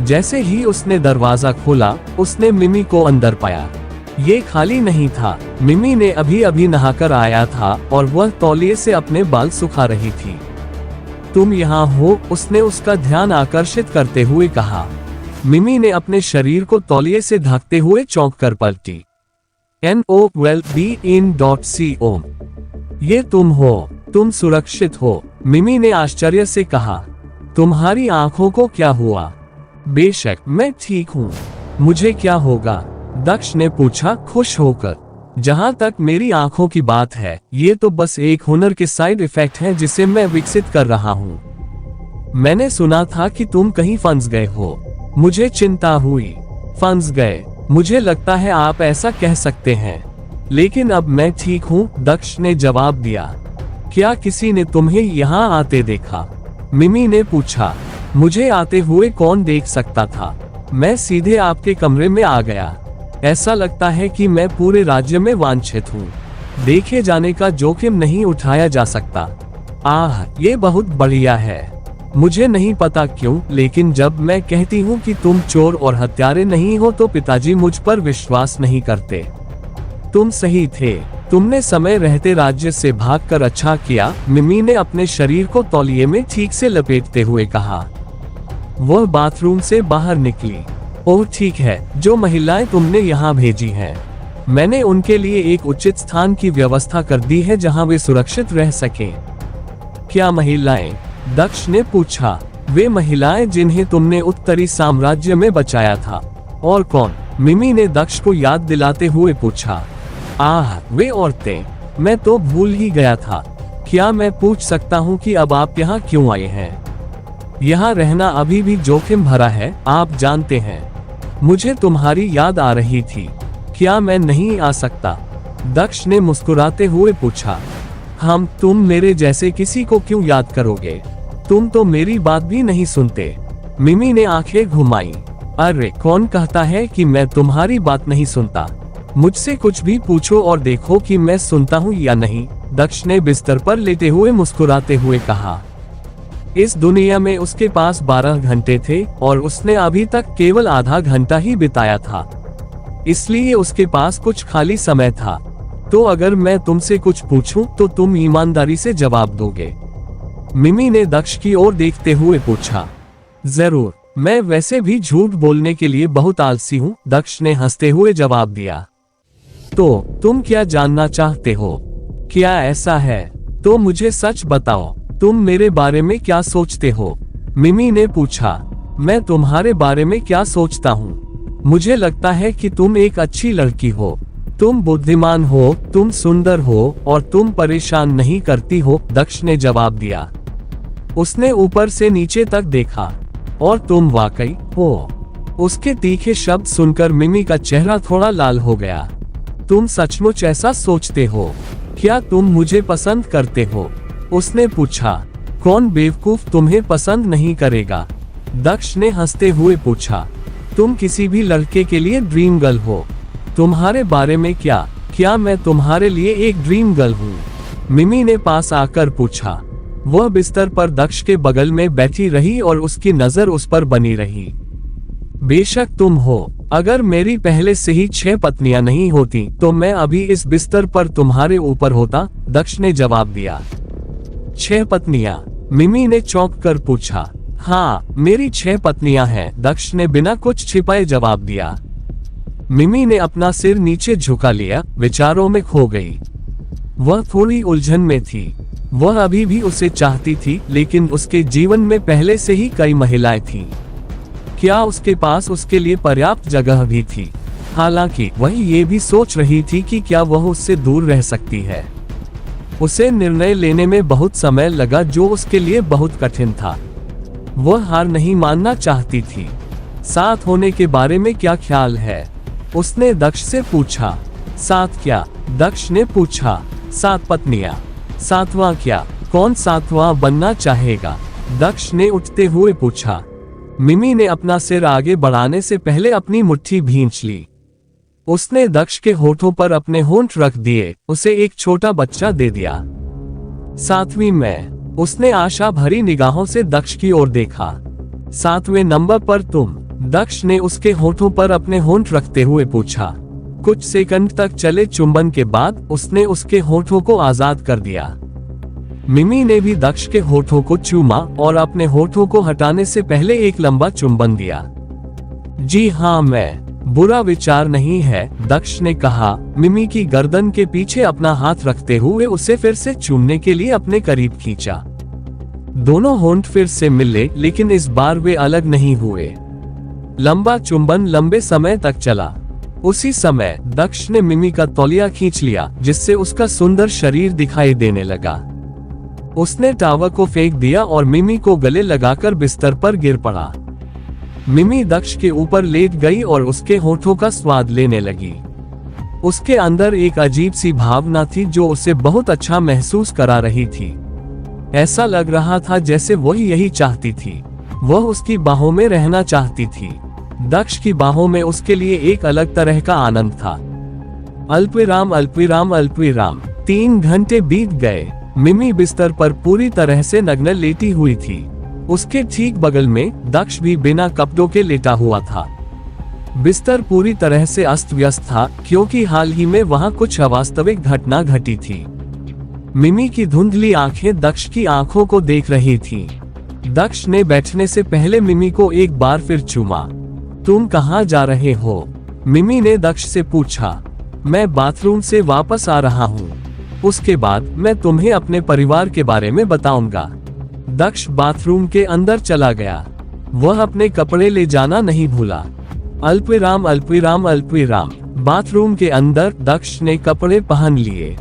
जैसे ही उसने दरवाजा खोला, उसने मिमी को अंदर पाया। ये खाली नहीं था। मिमी ने अभी अभी नहाकर आया था और वह तौलिए से अपने बाल सुखा रही थी। तुम यहाँ हो, उसने उसका ध्यान आकर्षित करते हुए कहा। मिमी ने अपने शरीर को तौलिए से ढकते हुए चौंक कर पलटी। NOVBIN.CO। ये तुम हो, तुम सुरक्षित हो, मिमी ने आश्चर्य से कहा। तुम्हारी आंखों को क्या हुआ? बेशक मैं ठीक हूँ, मुझे क्या होगा? दक्ष ने पूछा खुश होकर। जहाँ तक मेरी आंखों की बात है, ये तो बस एक हुनर के साइड इफेक्ट है जिसे मैं विकसित कर रहा हूँ। मैंने सुना था कि तुम कहीं फंस गए हो। मुझे चिंता हुई। फंस गए? मुझे लगता है आप ऐसा कह सकते हैं, लेकिन अब मैं ठीक हूँ, दक्ष ने जवाब दिया। क्या किसी ने तुम्हें यहाँ आते देखा? मिमी ने पूछा। मुझे आते हुए कौन देख सकता था? मैं सीधे आपके कमरे में आ गया। ऐसा लगता है कि मैं पूरे राज्य में वांछित हूँ। देखे जाने का जोखिम नहीं उठाया जा सकता। आह, ये बहुत बढ़िया है। मुझे नहीं पता क्यों, लेकिन जब मैं कहती हूँ कि तुम चोर और हत्यारे नहीं हो तो पिताजी मुझ पर विश्वास नहीं करते। तुम सही थे। तुमने समय रहते राज्य से भागकर अच्छा किया, मिमी ने अपने शरीर को तौलिए में ठीक से लपेटते हुए कहा। वह बाथरूम से बाहर निकली। ओह ठीक है, जो महिलाएं तुमने यहाँ भेजी हैं, मैंने उनके लिए एक उचित स्थान की व्यवस्था कर दी है जहाँ वे सुरक्षित रह सकें। क्या महिलाएं? दक्ष ने पूछा। वे महिलाएं जिन्हें तुमने उत्तरी साम्राज्य में बचाया था। और कौन? मिमी ने दक्ष को याद दिलाते हुए पूछा। आह, वे औरतें, मैं तो भूल ही गया था। क्या मैं पूछ सकता हूँ कि अब आप यहाँ क्यों आए हैं? यहाँ रहना अभी भी जोखिम भरा है, आप जानते हैं। मुझे तुम्हारी याद आ रही थी। क्या मैं नहीं आ सकता? दक्ष ने मुस्कुराते हुए पूछा। तुम मेरे जैसे किसी को क्यों याद करोगे? तुम तो मेरी बात भी नहीं सुनते। मिमी ने आंखें घुमाई। अरे, कौन कहता है कि मैं तुम्हारी बात नहीं सुनता? मुझसे कुछ भी पूछो और देखो कि मैं सुनता हूँ या नहीं, दक्ष ने बिस्तर पर लेटे हुए मुस्कुराते हुए कहा। इस दुनिया में उसके पास 12 घंटे थे और उसने अभी तक केवल आधा घंटा ही बिताया था, इसलिए उसके पास कुछ खाली समय था। तो अगर मैं तुमसे कुछ पूछूं तो तुम ईमानदारी से जवाब दोगे? मिमी ने दक्ष की ओर देखते हुए पूछा। जरूर, मैं वैसे भी झूठ बोलने के लिए बहुत आलसी हूँ, दक्ष ने हंसते हुए जवाब दिया। तो तुम क्या जानना चाहते हो? क्या ऐसा है? तो मुझे सच बताओ, तुम मेरे बारे में क्या सोचते हो? मिमी ने पूछा। मैं तुम्हारे बारे में क्या सोचता हूँ? मुझे लगता है कि तुम एक अच्छी लड़की हो, तुम बुद्धिमान हो, तुम सुंदर हो और तुम परेशान नहीं करती हो, दक्ष ने जवाब दिया। उसने ऊपर से नीचे तक देखा। और तुम वाकई हो। उसके तीखे शब्द सुनकर मिमी का चेहरा थोड़ा लाल हो गया। तुम सचमुच ऐसा सोचते हो? क्या तुम मुझे पसंद करते हो? उसने पूछा। कौन बेवकूफ तुम्हें पसंद नहीं करेगा? दक्ष ने हंसते हुए पूछा। तुम किसी भी लड़के के लिए ड्रीम गर्ल हो। तुम्हारे बारे में क्या मैं तुम्हारे लिए एक ड्रीम गर्ल हूँ? मिमी ने पास आकर पूछा। वह बिस्तर पर दक्ष के बगल में बैठी रही और उसकी नजर उस पर बनी रही। बेशक तुम हो। अगर मेरी पहले से ही 6 पत्नियां नहीं होती तो मैं अभी इस बिस्तर पर तुम्हारे ऊपर होता, दक्ष ने जवाब दिया। 6 पत्नियां? मिमी ने चौंक कर पूछा। हाँ, मेरी 6 पत्नियां हैं, दक्ष ने बिना कुछ छिपाए जवाब दिया। मिमी ने अपना सिर नीचे झुका लिया, विचारों में खो गई। वह थोड़ी उलझन में थी। वह अभी भी उसे चाहती थी, लेकिन उसके जीवन में पहले से ही कई महिलाएं थीं। क्या उसके पास उसके लिए पर्याप्त जगह भी थी? हालांकि वह ये भी सोच रही थी कि क्या वह उससे दूर रह सकती है। उसे निर्णय लेने में बहुत समय लगा, जो उसके लिए बहुत कठिन था। वह हार नहीं मानना चाहती थी। साथ होने के बारे में क्या ख्याल है? उसने दक्ष से पूछा। साथ क्या? दक्ष ने पूछा। 7 पत्नियां। 7वां क्या? कौन 7वां बनना चाहेगा? दक्ष ने उठते हुए पूछा। मिमी ने अपना सिर आगे बढ़ाने से पहले अपनी मुट्ठी भींच ली। उसने दक्ष के होठों पर अपने होंठ रख दिए, उसे एक छोटा बच्चा दे दिया। 7वीं मैं। उसने आशा भरी निगाहों से दक्ष की ओर देखा। 7वें नंबर पर तुम? दक्ष ने उसके होठों पर अपने होंठ रखते हुए पूछा। कुछ सेकंड तक चले चुंबन के बाद उसने उसके होठों को आजाद कर दिया। मिमी ने भी दक्ष के होठों को चूमा और अपने होठों को हटाने से पहले एक लंबा चुंबन दिया। जी हाँ, मैं। बुरा विचार नहीं है, दक्ष ने कहा, मिमी की गर्दन के पीछे अपना हाथ रखते हुए उसे फिर से चूमने के लिए अपने करीब खींचा। दोनों होंठ फिर से मिले, लेकिन इस बार वे अलग नहीं हुए। लंबा चुंबन लंबे समय तक चला। उसी समय दक्ष ने मिमी का तौलिया खींच लिया, जिससे उसका सुंदर शरीर दिखाई देने लगा। उसने टावल को फेंक दिया और मिमी को गले लगाकर बिस्तर पर गिर पड़ा। मिमी दक्ष के ऊपर लेट गई और उसके होठों का स्वाद लेने लगी। उसके अंदर एक अजीब सी भावना थी जो उसे बहुत अच्छा महसूस करा रही थी। ऐसा लग रहा था जैसे वह यही चाहती थी। वह उसकी बाहों में रहना चाहती थी। दक्ष की बाहों में उसके लिए एक अलग तरह का आनंद था। अल्पविराम अल्पविराम अल्पविराम। 3 घंटे बीत गए। मिमी बिस्तर पर पूरी तरह से नग्न लेटी हुई थी। उसके ठीक बगल में दक्ष भी बिना कपड़ों के लेटा हुआ था। बिस्तर पूरी तरह से अस्त व्यस्त था, क्योंकि हाल ही में वहां कुछ अवास्तविक घटना घटी थी। मिमी की धुंधली आंखें दक्ष की आंखों को देख रही थीं। दक्ष ने बैठने से पहले मिमी को एक बार फिर चूमा। तुम कहाँ जा रहे हो? मिमी ने दक्ष से पूछा। मैं बाथरूम से वापस आ रहा हूँ। उसके बाद मैं तुम्हें अपने परिवार के बारे में बताऊंगा। दक्ष बाथरूम के अंदर चला गया। वह अपने कपड़े ले जाना नहीं भूला। अल्पविराम अल्पविराम अल्पविराम। बाथरूम के अंदर दक्ष ने कपड़े पहन लिए।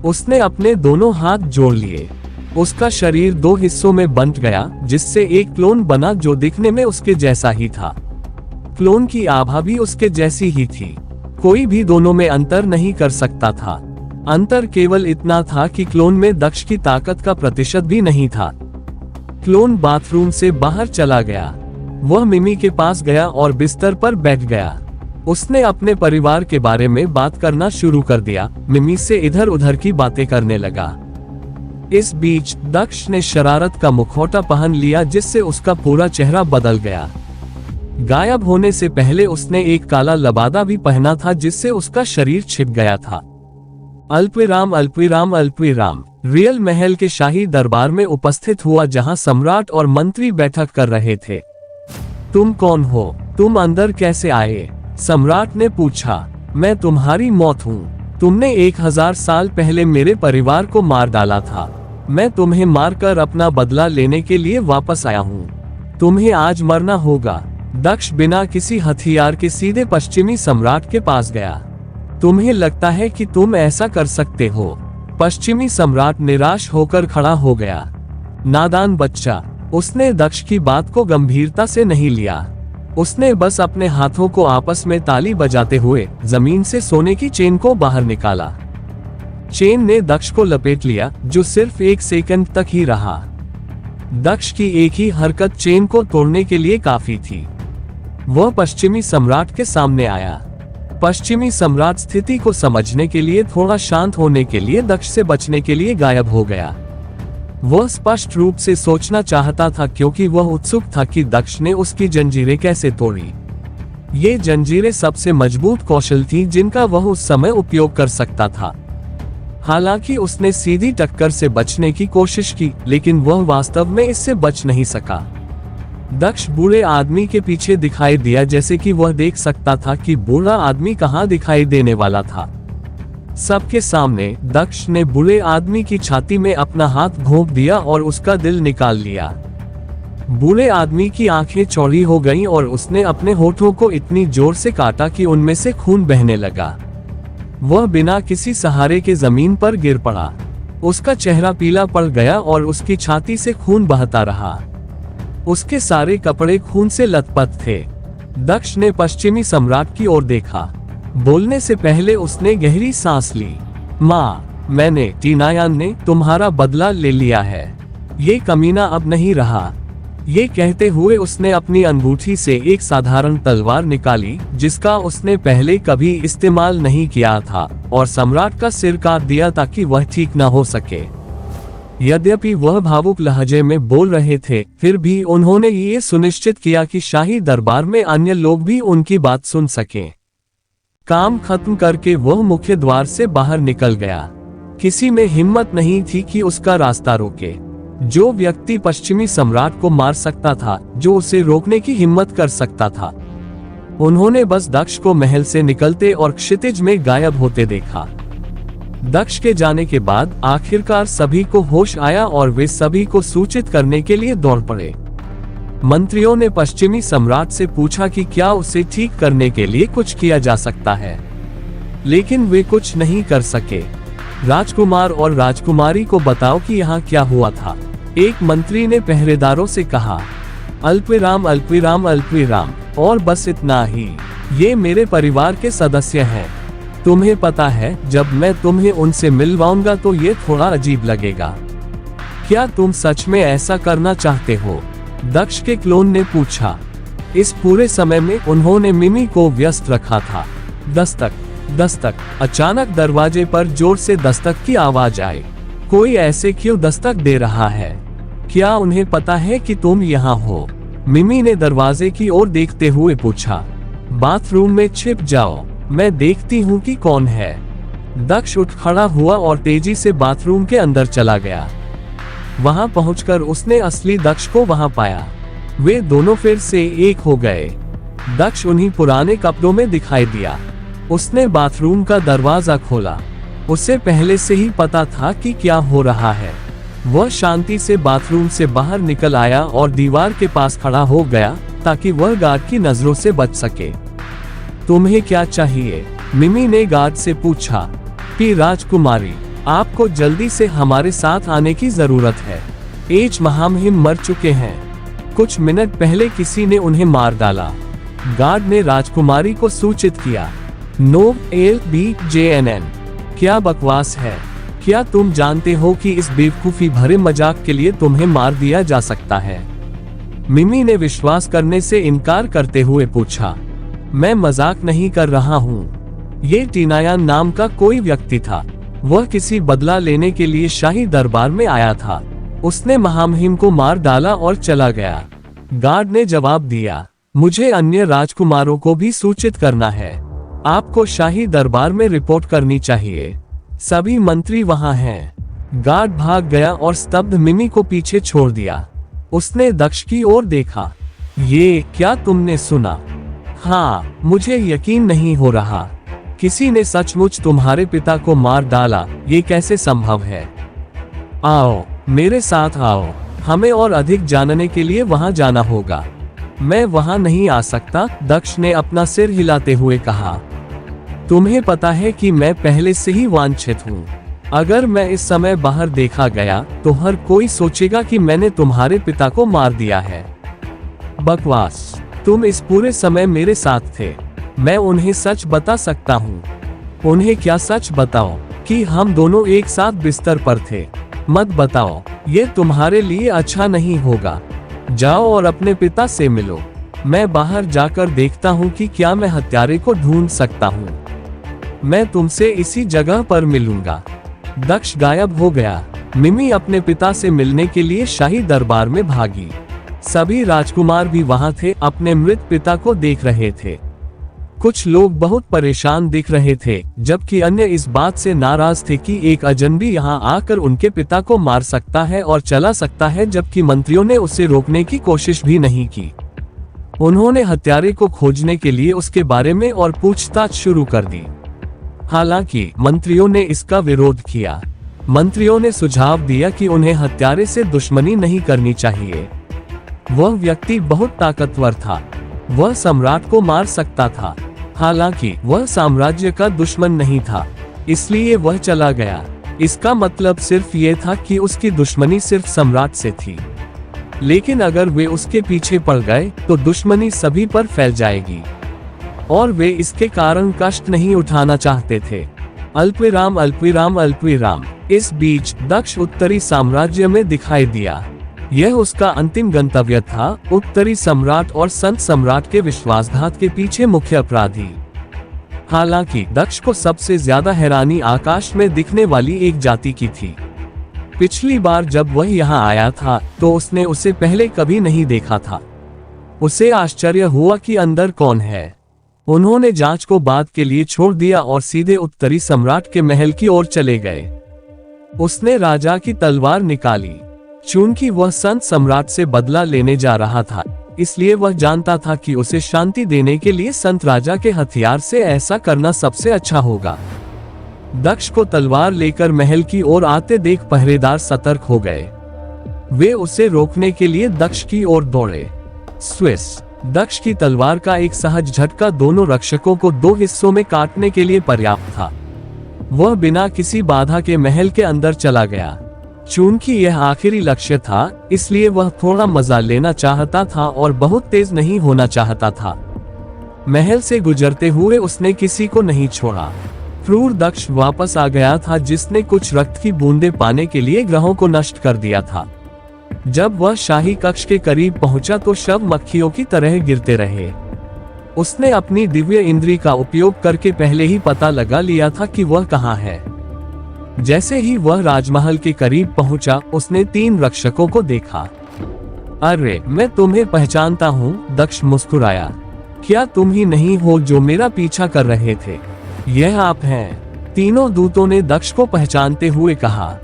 उसने अपने दोनों हाथ जोड़ लिए। उसका शरीर 2 हिस्सों में बंट गया, जिससे एक क्लोन बना जो दिखने में उसके जैसा ही था। क्लोन की आभा भी उसके जैसी ही थी। कोई भी दोनों में अंतर नहीं कर सकता था। अंतर केवल इतना था कि क्लोन में दक्ष की ताकत का प्रतिशत भी नहीं था। क्लोन बाथरूम से बाहर चला गया। वह मिमी के पास गया और बिस्तर पर बैठ गया। उसने अपने परिवार के बारे में बात करना शुरू कर दिया। मिमी से इधर उधर की बातें करने लगा। इस बीच दक्ष ने शरारत का मुखौटा पहन लिया, जिससे उसका पूरा चेहरा बदल गया। गायब होने से पहले उसने एक काला लबादा भी पहना था, जिससे उसका शरीर छिप गया था। अल्पविराम अल्पविराम अल्पविराम। रियल महल के शाही दरबार में उपस्थित हुआ, जहां सम्राट और मंत्री बैठक कर रहे थे। तुम कौन हो? तुम अंदर कैसे आए? सम्राट ने पूछा। मैं तुम्हारी मौत हूँ। तुमने 1000 साल पहले मेरे परिवार को मार डाला था। मैं तुम्हें मारकर अपना बदला लेने के लिए वापस आया हूँ। तुम्हें आज मरना होगा। दक्ष बिना किसी हथियार के सीधे पश्चिमी सम्राट के पास गया। तुम्हें लगता है कि तुम ऐसा कर सकते हो? पश्चिमी सम्राट निराश होकर खड़ा हो गया। नादान बच्चा। उसने दक्ष की बात को गंभीरता से नहीं लिया। उसने बस अपने हाथों को आपस में ताली बजाते हुए जमीन से सोने की चेन को बाहर निकाला। चेन ने दक्ष को लपेट लिया, जो सिर्फ 1 सेकंड तक ही रहा। दक्ष की एक ही हरकत चेन को तोड़ने के लिए काफी थी। वह पश्चिमी सम्राट के सामने आया। पश्चिमी सम्राट स्थिति को समझने के लिए थोड़ा शांत होने के लिए दक्ष से बचने के लिए गायब हो गया। वह स्पष्ट रूप से सोचना चाहता था, क्योंकि वह उत्सुक था कि दक्ष ने उसकी जंजीरें कैसे तोड़ी। ये जंजीरें सबसे मजबूत कौशल थी जिनका वह उस समय उपयोग कर सकता था। हालांकि उसने सीधी टक्कर से बचने की कोशिश की, लेकिन वह वास्तव में इससे बच नहीं सका। दक्ष बूढ़े आदमी के पीछे दिखाई दिया, जैसे कि वह देख सकता था कि बूढ़ा आदमी कहाँ दिखाई देने वाला था। सबके सामने दक्ष ने बूढ़े आदमी की छाती में अपना हाथ घोंप दिया और उसका दिल निकाल लिया। बूढ़े आदमी की आंखें चौड़ी हो गईं और उसने अपने होठों को इतनी जोर से काटा कि उनमें से खून बहने लगा। वह बिना किसी सहारे के जमीन पर गिर पड़ा। उसका चेहरा पीला पड़ गया और उसकी छाती से खून बहता रहा। उसके सारे कपड़े खून से लथपथ थे। दक्ष ने पश्चिमी सम्राट की ओर देखा। बोलने से पहले उसने गहरी सांस ली। माँ, मैंने, टीनायान ने तुम्हारा बदला ले लिया है। ये कमीना अब नहीं रहा। ये कहते हुए उसने अपनी अंगूठी से एक साधारण तलवार निकाली, जिसका उसने पहले कभी इस्तेमाल नहीं किया था, और सम्राट का सिर काट दिया ताकि वह ठीक न हो सके। यद्यपि वह भावुक लहजे में बोल रहे थे, फिर भी उन्होंने ये सुनिश्चित किया कि शाही दरबार में अन्य लोग भी उनकी बात सुन सकें। काम खत्म करके वह मुख्य द्वार से बाहर निकल गया। किसी में हिम्मत नहीं थी कि उसका रास्ता रोके। जो व्यक्ति पश्चिमी सम्राट को मार सकता था, जो उसे रोकने की हिम्मत कर सकता था। उन्होंने बस दक्ष को महल से निकलते और क्षितिज में गायब होते देखा। दक्ष के जाने के बाद आखिरकार सभी को होश आया और वे सभी को सूचित करने के लिए दौड़ पड़े। मंत्रियों ने पश्चिमी सम्राट से पूछा कि क्या उसे ठीक करने के लिए कुछ किया जा सकता है, लेकिन वे कुछ नहीं कर सके। राजकुमार और राजकुमारी को बताओ कि यहाँ क्या हुआ था। एक मंत्री ने पहरेदारों से कहा। अल्पविराम अल्पविराम अल्पविराम, और बस इतना ही। ये मेरे परिवार के सदस्य हैं। तुम्हें पता है, जब मैं तुम्हें उनसे मिलवाऊंगा तो ये थोड़ा अजीब लगेगा। क्या तुम सच में ऐसा करना चाहते हो? दक्ष के क्लोन ने पूछा। इस पूरे समय में उन्होंने मिमी को व्यस्त रखा था। दस्तक दस्तक। अचानक दरवाजे पर जोर से दस्तक की आवाज आई। कोई ऐसे क्यों दस्तक दे रहा है? क्या उन्हें पता है कि तुम यहाँ हो? मिमी ने दरवाजे की ओर देखते हुए पूछा। बाथरूम में छिप जाओ, मैं देखती हूँ कि कौन है। दक्ष उठ खड़ा हुआ और तेजी से बाथरूम के अंदर चला गया। वहां पहुंचकर उसने असली दक्ष को वहां पाया। वे दोनों फिर से एक हो गए। दक्ष उन्हीं पुराने कपड़ों में दिखाई दिया। उसने बाथरूम का दरवाजा खोला। उसे पहले से ही पता था कि क्या हो रहा है। वह शांति से बाथरूम से बाहर निकल आया और दीवार के पास खड़ा हो गया, ताकि वह गार्ड की नजरों से बच सके। तुम्हें क्या चाहिए? मिमी ने गार्ड से पूछा। पी राजकुमारी, आपको जल्दी से हमारे साथ आने की जरूरत है। एच महामहिम मर चुके हैं। कुछ मिनट पहले किसी ने उन्हें मार डाला। गार्ड ने राजकुमारी को सूचित किया। No L B J N N. क्या बकवास है? क्या तुम जानते हो कि इस बेवकूफी भरे मजाक के लिए तुम्हें मार दिया जा सकता है? मिमी ने विश्वास करने से इनकार करते हुए पूछा। मैं मजाक नहीं कर रहा हूँ। ये टीनायान नाम का कोई व्यक्ति था। वह किसी बदला लेने के लिए शाही दरबार में आया था। उसने महामहिम को मार डाला और चला गया। गार्ड ने जवाब दिया। मुझे अन्य राजकुमारों को भी सूचित करना है। आपको शाही दरबार में रिपोर्ट करनी चाहिए। सभी मंत्री वहां हैं। गार्ड भाग गया और स्तब्ध मिमी को पीछे छोड़ दिया। उसने दक्ष की ओर देखा। ये क्या तुमने सुना? हाँ, मुझे यकीन नहीं हो रहा। किसी ने सचमुच तुम्हारे पिता को मार डाला। ये कैसे संभव है? आओ, मेरे साथ आओ। हमें और अधिक जानने के लिए वहां जाना होगा। मैं वहां नहीं आ सकता, दक्ष ने अपना सिर हिलाते हुए कहा। तुम्हें पता है कि मैं पहले से ही वांछित हूँ। अगर मैं इस समय बाहर देखा गया तो हर कोई सोचेगा कि मैंने तुम्हारे पिता को मार दिया है। बकवास। तुम इस पूरे समय मेरे साथ थे। मैं उन्हें सच बता सकता हूँ। उन्हें क्या सच बताओ कि हम दोनों एक साथ बिस्तर पर थे? मत बताओ, ये तुम्हारे लिए अच्छा नहीं होगा। जाओ और अपने पिता से मिलो। मैं बाहर जाकर देखता हूँ कि क्या मैं हत्यारे को ढूंढ सकता हूँ। मैं तुमसे इसी जगह पर मिलूंगा। दक्ष गायब हो गया। मिमी अपने पिता से मिलने के लिए शाही दरबार में भागी। सभी राजकुमार भी वहां थे, अपने मृत पिता को देख रहे थे। कुछ लोग बहुत परेशान दिख रहे थे, जबकि अन्य इस बात से नाराज थे कि एक अजनबी यहां आकर उनके पिता को मार सकता है और चला सकता है, जबकि मंत्रियों ने उसे रोकने की कोशिश भी नहीं की। उन्होंने हत्यारे को खोजने के लिए उसके बारे में और पूछताछ शुरू कर दी। हालांकि मंत्रियों ने इसका विरोध किया। मंत्रियों ने सुझाव दिया कि उन्हें हत्यारे से दुश्मनी नहीं करनी चाहिए। वह व्यक्ति बहुत ताकतवर था। वह सम्राट को मार सकता था। हालांकि वह साम्राज्य का दुश्मन नहीं था, इसलिए वह चला गया। इसका मतलब सिर्फ ये था कि उसकी दुश्मनी सिर्फ सम्राट से थी। लेकिन अगर वे उसके पीछे पड़ गए तो दुश्मनी सभी पर फैल जाएगी और वे इसके कारण कष्ट नहीं उठाना चाहते थे। अल्पविराम अल्पविराम अल्पविराम। इस बीच दक्ष उत्तरी साम्राज्य में दिखाई दिया। यह उसका अंतिम गंतव्य था, उत्तरी सम्राट और संत सम्राट के विश्वासघात के पीछे मुख्य अपराधी। हालांकि दक्ष को सबसे ज्यादा हैरानी आकाश में दिखने वाली एक जाति की थी। पिछली बार जब वह यहाँ आया था तो उसने उसे पहले कभी नहीं देखा था। उसे आश्चर्य हुआ कि अंदर कौन है। उन्होंने जांच को बाद के लिए छोड़ दिया और सीधे उत्तरी सम्राट के महल की ओर चले गए। उसने राजा की तलवार निकाली। चूंकि वह संत सम्राट से बदला लेने जा रहा था, इसलिए वह जानता था कि उसे शांति देने के लिए संत राजा के हथियार से ऐसा करना सबसे अच्छा होगा। दक्ष को तलवार लेकर महल की ओर आते देख पहरेदार सतर्क हो गए। वे उसे रोकने के लिए दक्ष की ओर दौड़े। स्विस। दक्ष की तलवार का एक सहज झटका दोनों रक्षकों को दो हिस्सों में काटने के लिए पर्याप्त था। वह बिना किसी बाधा के महल के अंदर चला गया। चूंकि यह आखिरी लक्ष्य था, इसलिए वह थोड़ा मजा लेना चाहता था और बहुत तेज नहीं होना चाहता था। महल से गुजरते हुए उसने किसी को नहीं छोड़ा। क्रूर दक्ष वापस आ गया था, जिसने कुछ रक्त की बूंदें पाने के लिए ग्रहों को नष्ट कर दिया था। जब वह शाही कक्ष के करीब पहुंचा तो शव मक्खियों की तरह गिरते रहे। उसने अपनी दिव्य इंद्री का उपयोग करके पहले ही पता लगा लिया था कि वह कहाँ है। जैसे ही वह राजमहल के करीब पहुंचा, उसने 3 रक्षकों को देखा। अरे, मैं तुम्हें पहचानता हूँ, दक्ष मुस्कुराया। क्या तुम ही नहीं हो जो मेरा पीछा कर रहे थे? यह आप हैं। तीनों दूतों ने दक्ष को पहचानते हुए कहा।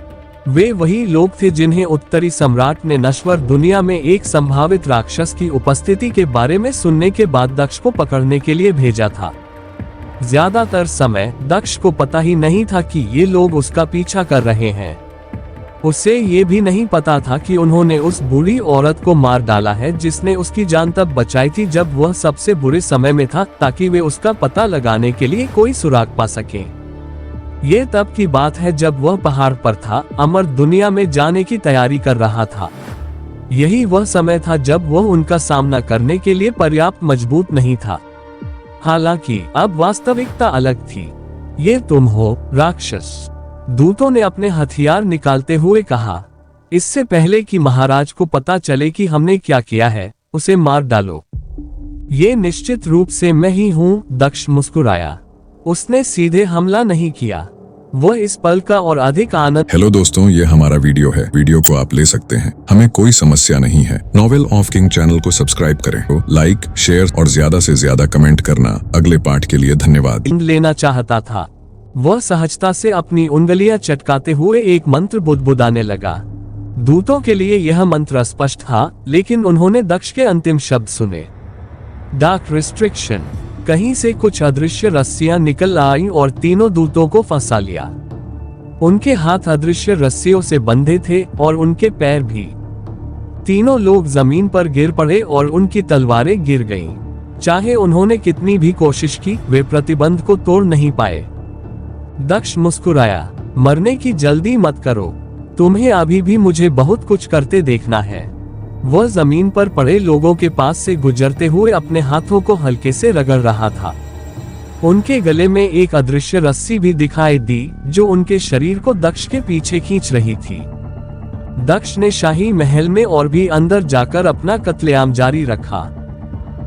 वे वही लोग थे जिन्हें उत्तरी सम्राट ने नश्वर दुनिया में एक संभावित राक्षस की उपस्थिति के बारे में सुनने के बाद दक्ष को पकड़ने के लिए भेजा था। ज्यादातर समय दक्ष को पता ही नहीं था कि ये लोग उसका पीछा कर रहे हैं। उसे ये भी नहीं पता था कि उन्होंने उस बुरी औरत को मार डाला है जिसने उसकी जान तब बचाई थी जब वह सबसे बुरे समय में था, ताकि वे उसका पता लगाने के लिए कोई सुराग पा सके। ये तब की बात है जब वह पहाड़ पर था, अमर दुनिया में जाने की तैयारी कर रहा था। यही वह समय था जब वह उनका सामना करने के लिए पर्याप्त मजबूत नहीं था। हालांकि अब वास्तविकता अलग थी। ये तुम हो, राक्षस, दूतों ने अपने हथियार निकालते हुए कहा। इससे पहले कि महाराज को पता चले कि हमने क्या किया है, उसे मार डालो। ये निश्चित रूप से मैं ही हूँ, दक्ष मुस्कुराया। उसने सीधे हमला नहीं किया। वह इस पल का और अधिक आनंद। हेलो दोस्तों, ये हमारा वीडियो है। वीडियो को आप ले सकते हैं, हमें कोई समस्या नहीं है। नॉवेल ऑफ किंग चैनल को सब्सक्राइब करें, लाइक, शेयर और ज्यादा से ज्यादा कमेंट करना। अगले पार्ट के लिए धन्यवाद। लेना चाहता था। वह सहजता से अपनी उंगलियां चटकाते हुए एक मंत्र बुदबुदाने लगा। दूतों के लिए यह मंत्र स्पष्ट था, लेकिन उन्होंने दक्ष के अंतिम शब्द सुने। Dark restriction. कहीं से कुछ अदृश्य रस्सियां निकल आईं और तीनों दूतों को फंसा लिया। उनके हाथ अदृश्य रस्सियों से बंधे थे और उनके पैर भी। तीनों लोग जमीन पर गिर पड़े और उनकी तलवारें गिर गईं। चाहे उन्होंने कितनी भी कोशिश की, वे प्रतिबंध को तोड़ नहीं पाए। दक्ष मुस्कुराया, मरने की जल्दी मत करो, तुम्हें अभी भी मुझे बहुत कुछ करते देखना है। वह जमीन पर पड़े लोगों के पास से गुजरते हुए अपने हाथों को हल्के से रगड़ रहा था। उनके गले में एक अदृश्य रस्सी भी दिखाई दी, जो उनके शरीर को दक्ष के पीछे खींच रही थी। दक्ष ने शाही महल में और भी अंदर जाकर अपना कत्लेआम जारी रखा।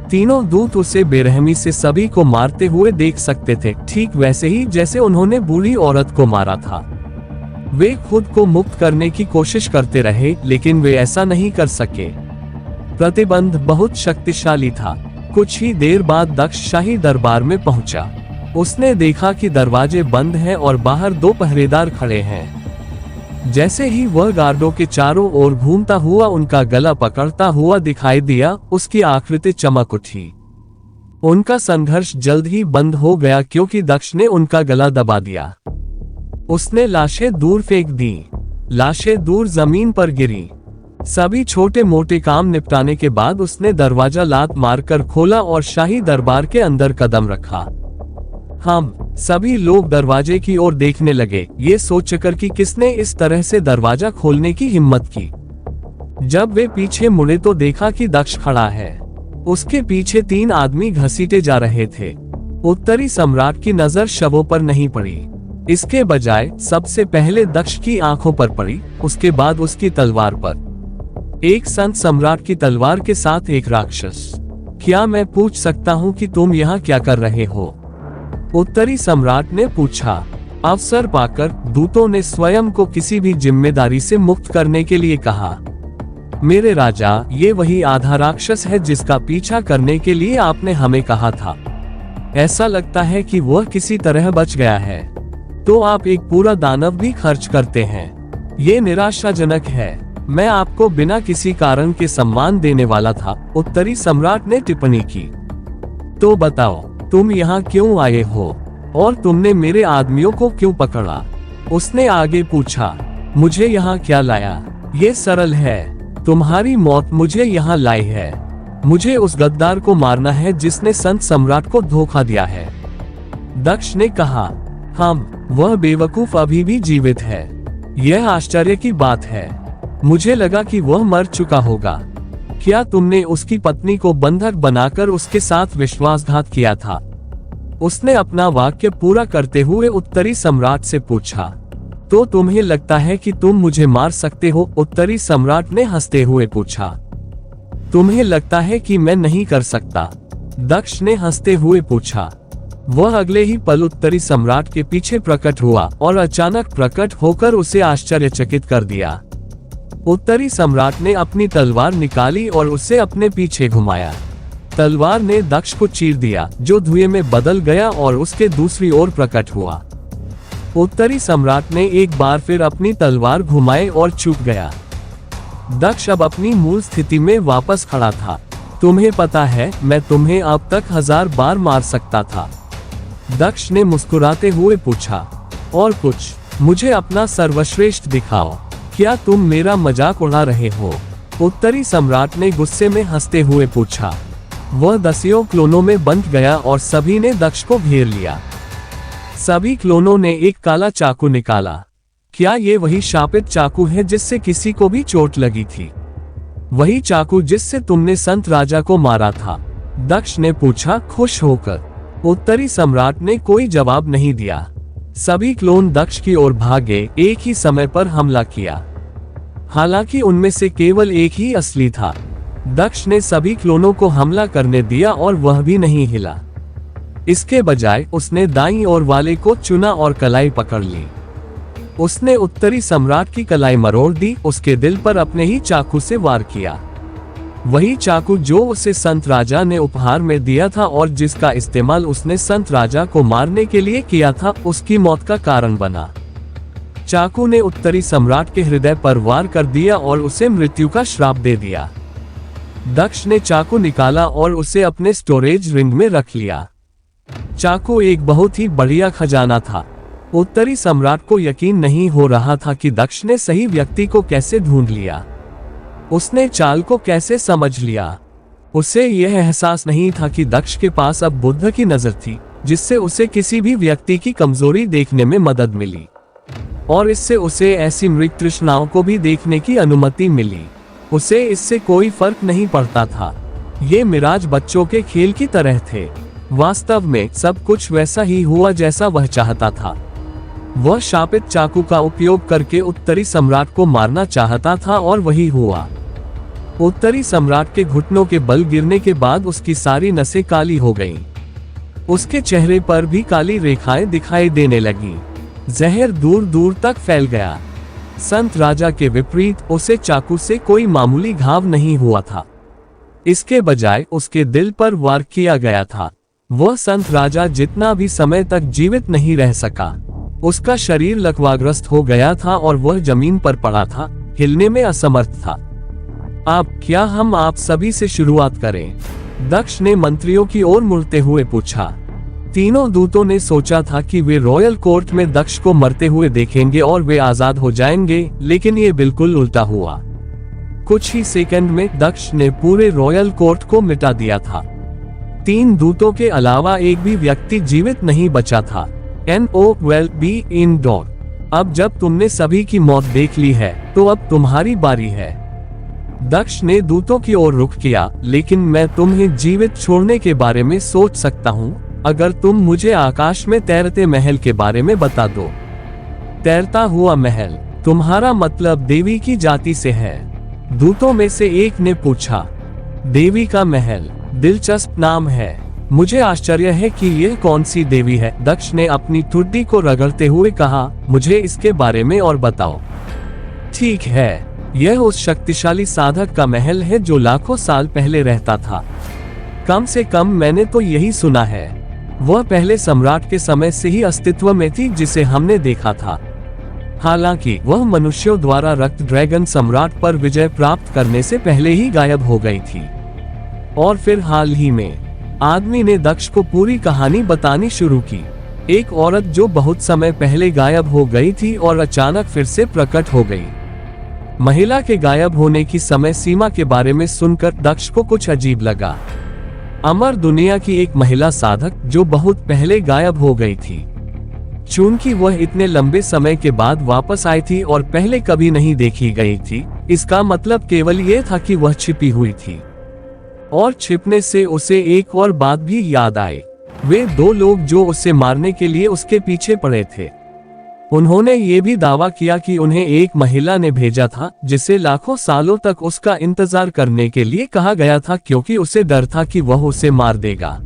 तीनों दूत उसे बेरहमी से सभी को मारते हुए देख सकते थे, ठीक वैसे ही जैसे उन्होंने बूढ़ी औरत को मारा था। वे खुद को मुक्त करने की कोशिश करते रहे, लेकिन वे ऐसा नहीं कर सके। प्रतिबंध बहुत शक्तिशाली था। कुछ ही देर बाद दक्ष शाही दरबार में पहुंचा। उसने देखा कि दरवाजे बंद हैं और बाहर 2 पहरेदार खड़े हैं। जैसे ही वह गार्डों के चारों ओर घूमता हुआ उनका गला पकड़ता हुआ दिखाई दिया, उसकी आकृति चमक उठी। उनका संघर्ष जल्द ही बंद हो गया, क्योंकि दक्ष ने उनका गला दबा दिया। उसने लाशें दूर फेंक दी। लाशें दूर जमीन पर गिरी। सभी छोटे मोटे काम निपटाने के बाद उसने दरवाजा लात मारकर खोला और शाही दरबार के अंदर कदम रखा। हम सभी लोग दरवाजे की ओर देखने लगे, ये सोचकर कि किसने इस तरह से दरवाजा खोलने की हिम्मत की। जब वे पीछे मुड़े तो देखा कि दक्ष खड़ा है। उसके पीछे 3 आदमी घसीटे जा रहे थे। उत्तरी सम्राट की नजर शवों पर नहीं पड़ी। इसके बजाय सबसे पहले दक्ष की आंखों पर पड़ी, उसके बाद उसकी तलवार पर। एक संत सम्राट की तलवार के साथ एक राक्षस। क्या मैं पूछ सकता हूँ कि तुम यहाँ क्या कर रहे हो? उत्तरी सम्राट ने पूछा। अवसर पाकर दूतों ने स्वयं को किसी भी जिम्मेदारी से मुक्त करने के लिए कहा। मेरे राजा, ये वही आधा राक्षस है जिसका पीछा करने के लिए आपने हमें कहा था। ऐसा लगता है कि वह किसी तरह बच गया है। तो आप एक पूरा दानव भी खर्च करते हैं। ये निराशाजनक है। मैं आपको बिना किसी कारण के सम्मान देने वाला था, उत्तरी सम्राट ने टिप्पणी की। तो बताओ, तुम यहाँ क्यों आए हो और तुमने मेरे आदमियों को क्यों पकड़ा? उसने आगे पूछा। मुझे यहाँ क्या लाया? ये सरल है। तुम्हारी मौत मुझे यहाँ लाई है। मुझे उस गद्दार को मारना है जिसने संत सम्राट को धोखा दिया है। दक्ष ने कहा। वह बेवकूफ अभी भी जीवित है। यह आश्चर्य की बात है। मुझे लगा कि वह मर चुका होगा। क्या तुमने उसकी पत्नी को बंधक बनाकर उसके साथ विश्वासघात किया था? उसने अपना वाक्य पूरा करते हुए उत्तरी सम्राट से पूछा। तो तुम्हें लगता है कि तुम मुझे मार सकते हो? उत्तरी सम्राट ने हंसते हुए पूछा। तुम्हें लगता है कि मैं नहीं कर सकता? दक्ष ने हंसते हुए पूछा। वह अगले ही पल उत्तरी सम्राट के पीछे प्रकट हुआ और अचानक प्रकट होकर उसे आश्चर्यचकित कर दिया। उत्तरी सम्राट ने अपनी तलवार निकाली और उसे अपने पीछे घुमाया। तलवार ने दक्ष को चीर दिया, जो धुएं में बदल गया और उसके दूसरी ओर प्रकट हुआ। उत्तरी सम्राट ने एक बार फिर अपनी तलवार घुमाई और चूक गया। दक्ष अब अपनी मूल स्थिति में वापस खड़ा था। तुम्हें पता है, मैं तुम्हें अब तक 1000 बार मार सकता था। दक्ष ने मुस्कुराते हुए पूछा। और कुछ? मुझे अपना सर्वश्रेष्ठ दिखाओ। क्या तुम मेरा मजाक उड़ा रहे हो? उत्तरी सम्राट ने गुस्से में हंसते हुए पूछा। वह 10 क्लोनों में बंध गया और सभी ने दक्ष को घेर लिया। सभी क्लोनों ने एक काला चाकू निकाला। क्या ये वही शापित चाकू है जिससे किसी को भी चोट लगी थी? वही चाकू जिससे तुमने संत राजा को मारा था? दक्ष ने पूछा, खुश होकर। उत्तरी सम्राट ने कोई जवाब नहीं दिया। सभी क्लोन दक्ष की ओर भागे, एक ही समय पर हमला किया। हालांकि उनमें से केवल एक ही असली था। दक्ष ने सभी क्लोनों को हमला करने दिया और वह भी नहीं हिला। इसके बजाय उसने दाईं ओर वाले को चुना और कलाई पकड़ ली। उसने उत्तरी सम्राट की कलाई मरोड़ दी, उसके दिल पर अपने ही चाकू से वार किया। वही चाकू जो उसे संत राजा ने उपहार में दिया था और जिसका इस्तेमाल उसने संत राजा को मारने के लिए किया था, उसकी मौत का कारण बना। चाकू ने उत्तरी सम्राट के हृदय पर वार कर दिया और उसे मृत्यु का श्राप दे दिया। दक्ष ने चाकू निकाला और उसे अपने स्टोरेज रिंग में रख लिया। चाकू एक बहुत ही बढ़िया खजाना था। उत्तरी सम्राट को यकीन नहीं हो रहा था कि दक्ष ने सही व्यक्ति को कैसे ढूंढ लिया, उसने चाल को कैसे समझ लिया। उसे यह एहसास नहीं था कि दक्ष के पास अब बुद्ध की नजर थी, जिससे उसे किसी भी व्यक्ति की कमजोरी देखने में मदद मिली, और इससे उसे ऐसी मृग तृष्णाओं को भी देखने की अनुमति मिली। उसे इससे कोई फर्क नहीं पड़ता था। ये मिराज बच्चों के खेल की तरह थे। वास्तव में सब कुछ वैसा ही हुआ जैसा वह चाहता था। वह शापित चाकू का उपयोग करके उत्तरी सम्राट को मारना चाहता था और वही हुआ। उत्तरी सम्राट के घुटनों के बल गिरने के बाद उसकी सारी नसें काली हो गईं। उसके चेहरे पर भी काली रेखाएं दिखाई देने लगीं। जहर दूर दूर तक फैल गया। संत राजा के विपरीत उसे चाकू से कोई मामूली घाव नहीं हुआ था। इसके बजाय उसके दिल पर वार किया गया था। वह संत राजा जितना भी समय तक जीवित नहीं रह सका। उसका शरीर लकवाग्रस्त हो गया था और वह जमीन पर पड़ा था, हिलने में असमर्थ था। अब क्या हम आप सभी से शुरुआत करें? दक्ष ने मंत्रियों की ओर मुड़ते हुए पूछा। तीनों दूतों ने सोचा था कि वे रॉयल कोर्ट में दक्ष को मरते हुए देखेंगे और वे आजाद हो जाएंगे, लेकिन ये बिल्कुल उल्टा हुआ। कुछ ही सेकंड में दक्ष ने पूरे रॉयल कोर्ट को मिटा दिया था। 3 दूतों के अलावा एक भी व्यक्ति जीवित नहीं बचा था। अब जब तुमने सभी की मौत देख ली है, तो अब तुम्हारी बारी है। दक्ष ने दूतों की ओर रुख किया, लेकिन मैं तुम्हें जीवित छोड़ने के बारे में सोच सकता हूँ, अगर तुम मुझे आकाश में तैरते महल के बारे में बता दो। तैरता हुआ महल, तुम्हारा मतलब देवी की जाति से है? दूतों में से एक ने पूछा। देवी का महल, दिलचस्प नाम है। मुझे आश्चर्य है कि यह कौन सी देवी है। दक्ष ने अपनी ठुड्डी को रगड़ते हुए कहा, मुझे इसके बारे में और बताओ। ठीक है, यह उस शक्तिशाली साधक का महल है जो लाखों साल पहले रहता था। कम से कम मैंने तो यही सुना है। वह पहले सम्राट के समय से ही अस्तित्व में थी जिसे हमने देखा था। हालांकि वह मनुष्यों द्वारा रक्त ड्रैगन सम्राट पर विजय प्राप्त करने से पहले ही गायब हो गई थी। और फिर हाल ही में आदमी ने दक्ष को पूरी कहानी बतानी शुरू की। एक औरत जो बहुत समय पहले गायब हो गई थी और अचानक फिर से प्रकट हो गई। महिला के गायब होने की समय सीमा के बारे में सुनकर दक्ष को कुछ अजीब लगा। अमर दुनिया की एक महिला साधक जो बहुत पहले गायब हो गई थी। चूंकि वह इतने लंबे समय के बाद वापस आई थी और पहले कभी नहीं देखी गई थी, इसका मतलब केवल यह था कि वह छिपी हुई थी। और छिपने से उसे एक और बात भी याद आई। वे 2 लोग जो उसे मारने के लिए उसके पीछे पड़े थे। उन्होंने ये भी दावा किया कि उन्हें एक महिला ने भेजा था, जिसे लाखों सालों तक उसका इंतजार करने के लिए कहा गया था, क्योंकि उसे डर था कि वह उसे मार देगा।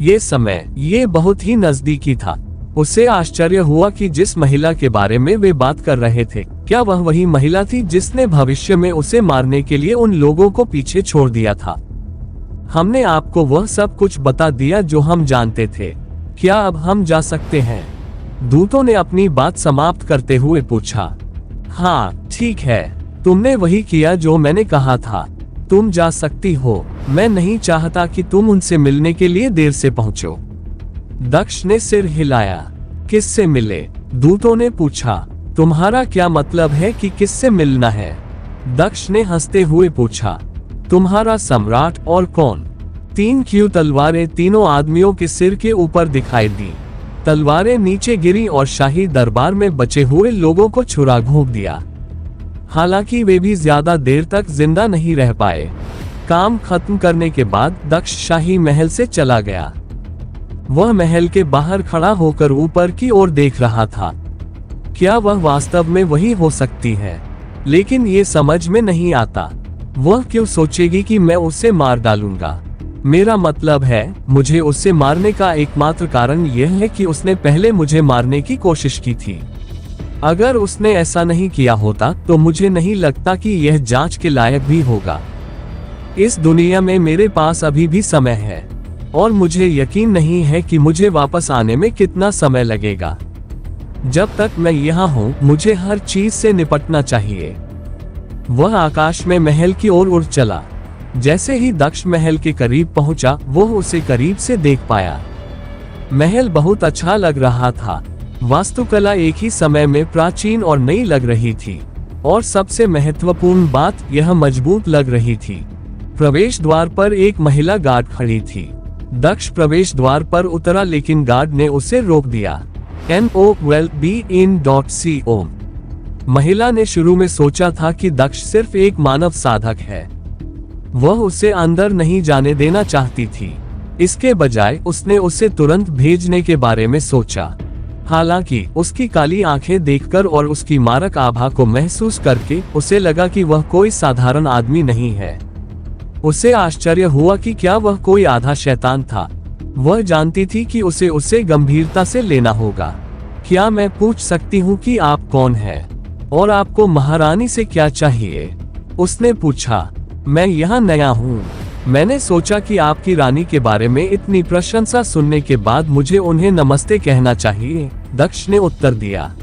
ये समय ये बहुत ही नजदीकी था। उसे आश्चर्य हुआ कि जिस महिला के बारे में वे बात कर रहे थे, क्या वह वही महिला थी जिसने भविष्य में उसे मारने के लिए उन लोगों को पीछे छोड़ दिया था। हमने आपको वह सब कुछ बता दिया जो हम जानते थे। क्या अब हम जा सकते हैं? दूतों ने अपनी बात समाप्त करते हुए पूछा। हाँ, ठीक है, तुमने वही किया जो मैंने कहा था। तुम जा सकती हो। मैं नहीं चाहता कि तुम उनसे मिलने के लिए देर से पहुंचो। दक्ष ने सिर हिलाया। किससे मिले? दूतों ने पूछा। तुम्हारा क्या मतलब है कि किससे मिलना है? दक्ष ने हंसते हुए पूछा। तुम्हारा सम्राट। और कौन? 3 क्यों तलवारें तीनों आदमियों के सिर के ऊपर दिखाई दी। तलवारें नीचे गिरी और शाही दरबार में बचे हुए लोगों को छुरा घोंप दिया। हालांकि वे भी ज्यादा देर तक जिंदा नहीं रह पाए। काम खत्म करने के बाद दक्ष शाही महल से चला गया। वह महल के बाहर खड़ा होकर ऊपर की ओर देख रहा था। क्या वह वास्तव में वही हो सकती है? लेकिन ये समझ में नहीं आता। वह क्यों सोचेगी कि मैं उसे मार डालूंगा? मेरा मतलब है, मुझे उसे मारने का एकमात्र कारण यह है कि उसने पहले मुझे मारने की कोशिश की थी। अगर उसने ऐसा नहीं किया होता तो मुझे नहीं लगता कि यह जांच के लायक भी होगा। इस दुनिया में मेरे पास अभी भी समय है और मुझे यकीन नहीं है कि मुझे वापस आने में कितना समय लगेगा। जब तक मैं यहाँ हूँ मुझे हर चीज से निपटना चाहिए। वह आकाश में महल की ओर उड़ चला। जैसे ही दक्ष महल के करीब पहुंचा, वो उसे करीब से देख पाया। महल बहुत अच्छा लग रहा था। वास्तुकला एक ही समय में प्राचीन और नई लग रही थी, और सबसे महत्वपूर्ण बात, यह मजबूत लग रही थी। प्रवेश द्वार पर एक महिला गार्ड खड़ी थी। दक्ष प्रवेश द्वार पर उतरा, लेकिन गार्ड ने उसे रोक दिया। NOWELL-BE-IN.CO। महिला ने शुरू में सोचा था कि दक्ष सिर्फ एक मानव साधक है। वह उसे अंदर नहीं जाने देना चाहती थी। इसके बजाय उसने उसे तुरंत भेजने के बारे में सोचा। हालांकि उसकी काली आंखें देखकर और उसकी मारक आभा को महसूस करके उसे लगा कि वह कोई साधारण आदमी नहीं है। उसे आश्चर्य हुआ कि क्या वह कोई आधा शैतान था। वह जानती थी कि उसे गंभीरता से लेना होगा। क्या मैं पूछ सकती हूँ कि आप कौन हैं और आपको महारानी से क्या चाहिए? उसने पूछा। मैं यहाँ नया हूँ। मैंने सोचा कि आपकी रानी के बारे में इतनी प्रशंसा सुनने के बाद मुझे उन्हें नमस्ते कहना चाहिए, दक्ष ने उत्तर दिया।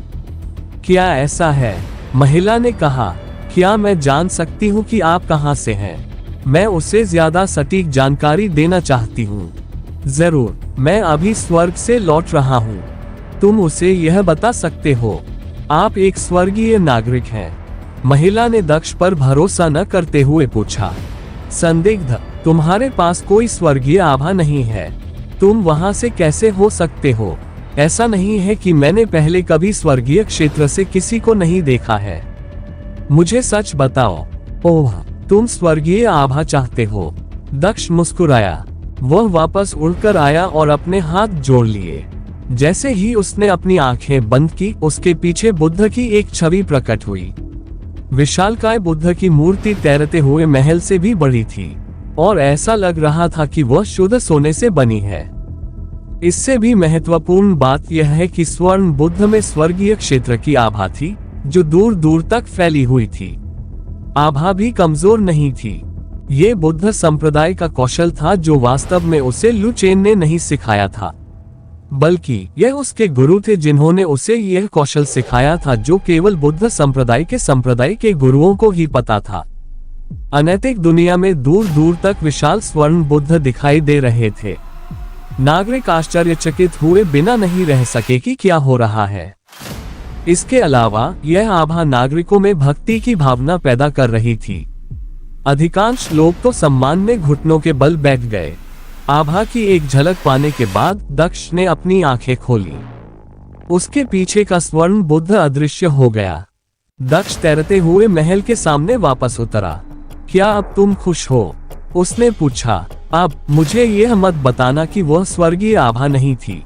क्या ऐसा है? महिला ने कहा। क्या मैं जान सकती हूँ कि आप कहाँ से हैं? मैं उसे ज्यादा सटीक जानकारी देना चाहती हूँ। जरूर, मैं अभी स्वर्ग से लौट रहा हूँ। तुम उसे यह बता सकते हो। आप एक स्वर्गीय नागरिक हैं। महिला ने दक्ष पर भरोसा न करते हुए पूछा। संदिग्ध, तुम्हारे पास कोई स्वर्गीय आभा नहीं है। तुम वहां से कैसे हो सकते हो? ऐसा नहीं है कि मैंने पहले कभी स्वर्गीय क्षेत्र से किसी को नहीं देखा है। मुझे सच बताओ। ओह, तुम स्वर्गीय आभा चाहते हो? दक्ष मुस्कुराया। वह वापस उड़कर आया और अपने हाथ जोड़ लिए। जैसे ही उसने अपनी आंखें बंद की, उसके पीछे बुद्ध की एक छवि प्रकट हुई। विशालकाय बुद्ध की मूर्ति तैरते हुए महल से भी बड़ी थी, और ऐसा लग रहा था कि वह शुद्ध सोने से बनी है। इससे भी महत्वपूर्ण बात यह है कि स्वर्ण बुद्ध में स्वर्गीय क्षेत्र की आभा थी, जो दूर दूर तक फैली हुई थी। आभा भी कमजोर नहीं थी। ये बुद्ध संप्रदाय का कौशल था, जो वास्तव में उसे लू चेन ने नहीं सिखाया था, बल्कि यह उसके गुरु थे जिन्होंने उसे यह कौशल सिखाया था, जो केवल बुद्ध संप्रदाय के गुरुओं को ही पता था। अनैतिक दुनिया में दूर दूर तक विशाल स्वर्ण बुद्ध दिखाई दे रहे थे। नागरिक आश्चर्यचकित हुए बिना नहीं रह सके कि क्या हो रहा है। इसके अलावा यह आभा नागरिकों में भक्ति की भावना पैदा कर रही थी। अधिकांश लोग तो सम्मान में घुटनों के बल बैठ गए। आभा की एक झलक पाने के बाद दक्ष ने अपनी आंखें खोली। उसके पीछे का स्वर्ण बुद्ध अदृश्य हो गया। दक्ष तैरते हुए महल के सामने वापस उतरा। क्या अब तुम खुश हो? उसने पूछा। अब मुझे यह मत बताना कि वह स्वर्गीय आभा नहीं थी।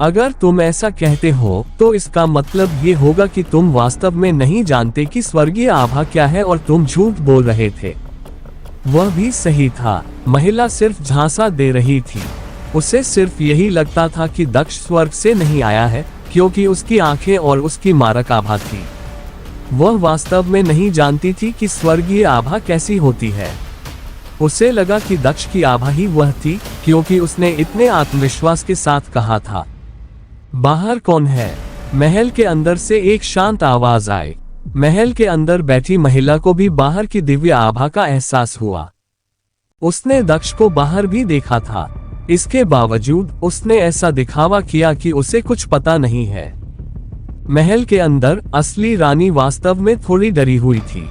अगर तुम ऐसा कहते हो तो इसका मतलब ये होगा कि तुम वास्तव में नहीं जानते कि स्वर्गीय आभा क्या है और तुम झूठ बोल रहे थे। वह भी सही था। महिला सिर्फ झांसा दे रही थी। उसे सिर्फ यही लगता था कि दक्ष स्वर्ग से नहीं आया है, क्योंकि उसकी आंखें और उसकी मारक आभा थी। वह वास्तव में नहीं जानती थी कि स्वर्गीय आभा कैसी होती है। उसे लगा कि दक्ष की आभा ही वह थी, क्योंकि उसने इतने आत्मविश्वास के साथ कहा था। बाहर कौन है? महल के अंदर से एक शांत आवाज आई। महल के अंदर बैठी महिला को भी बाहर की दिव्य आभा का एहसास हुआ। उसने दक्ष को बाहर भी देखा था। इसके बावजूद उसने ऐसा दिखावा किया कि उसे कुछ पता नहीं है। महल के अंदर असली रानी वास्तव में थोड़ी डरी हुई थी।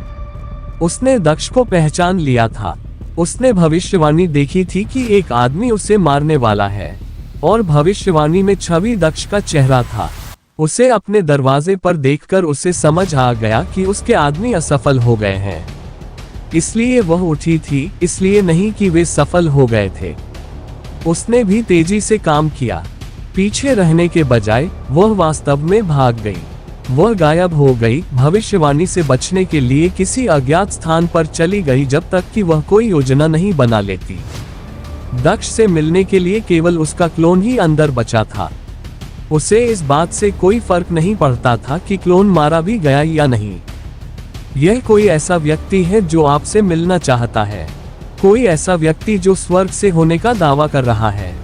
उसने दक्ष को पहचान लिया था। उसने भविष्यवाणी देखी थी कि एक आदमी उसे मारने वाला है, और भविष्यवाणी में छवि दक्ष का चेहरा था। उसे अपने दरवाजे पर देखकर उसे समझ आ गया कि उसके आदमी असफल हो गए हैं। इसलिए वह उठी थी, इसलिए नहीं कि वे सफल हो गए थे। उसने भी तेजी से काम किया। पीछे रहने के बजाय वह वास्तव में भाग गई। वह गायब हो गई, भविष्यवाणी से बचने के लिए किसी अज्ञात स्थान पर चली गई, जब तक कि वह कोई योजना नहीं बना लेती। दक्ष से मिलने के लिए केवल उसका क्लोन ही अंदर बचा था। उसे इस बात से कोई फर्क नहीं पड़ता था कि क्लोन मारा भी गया या नहीं। यह कोई ऐसा व्यक्ति है जो आपसे मिलना चाहता है, कोई ऐसा व्यक्ति जो स्वर्ग से होने का दावा कर रहा है।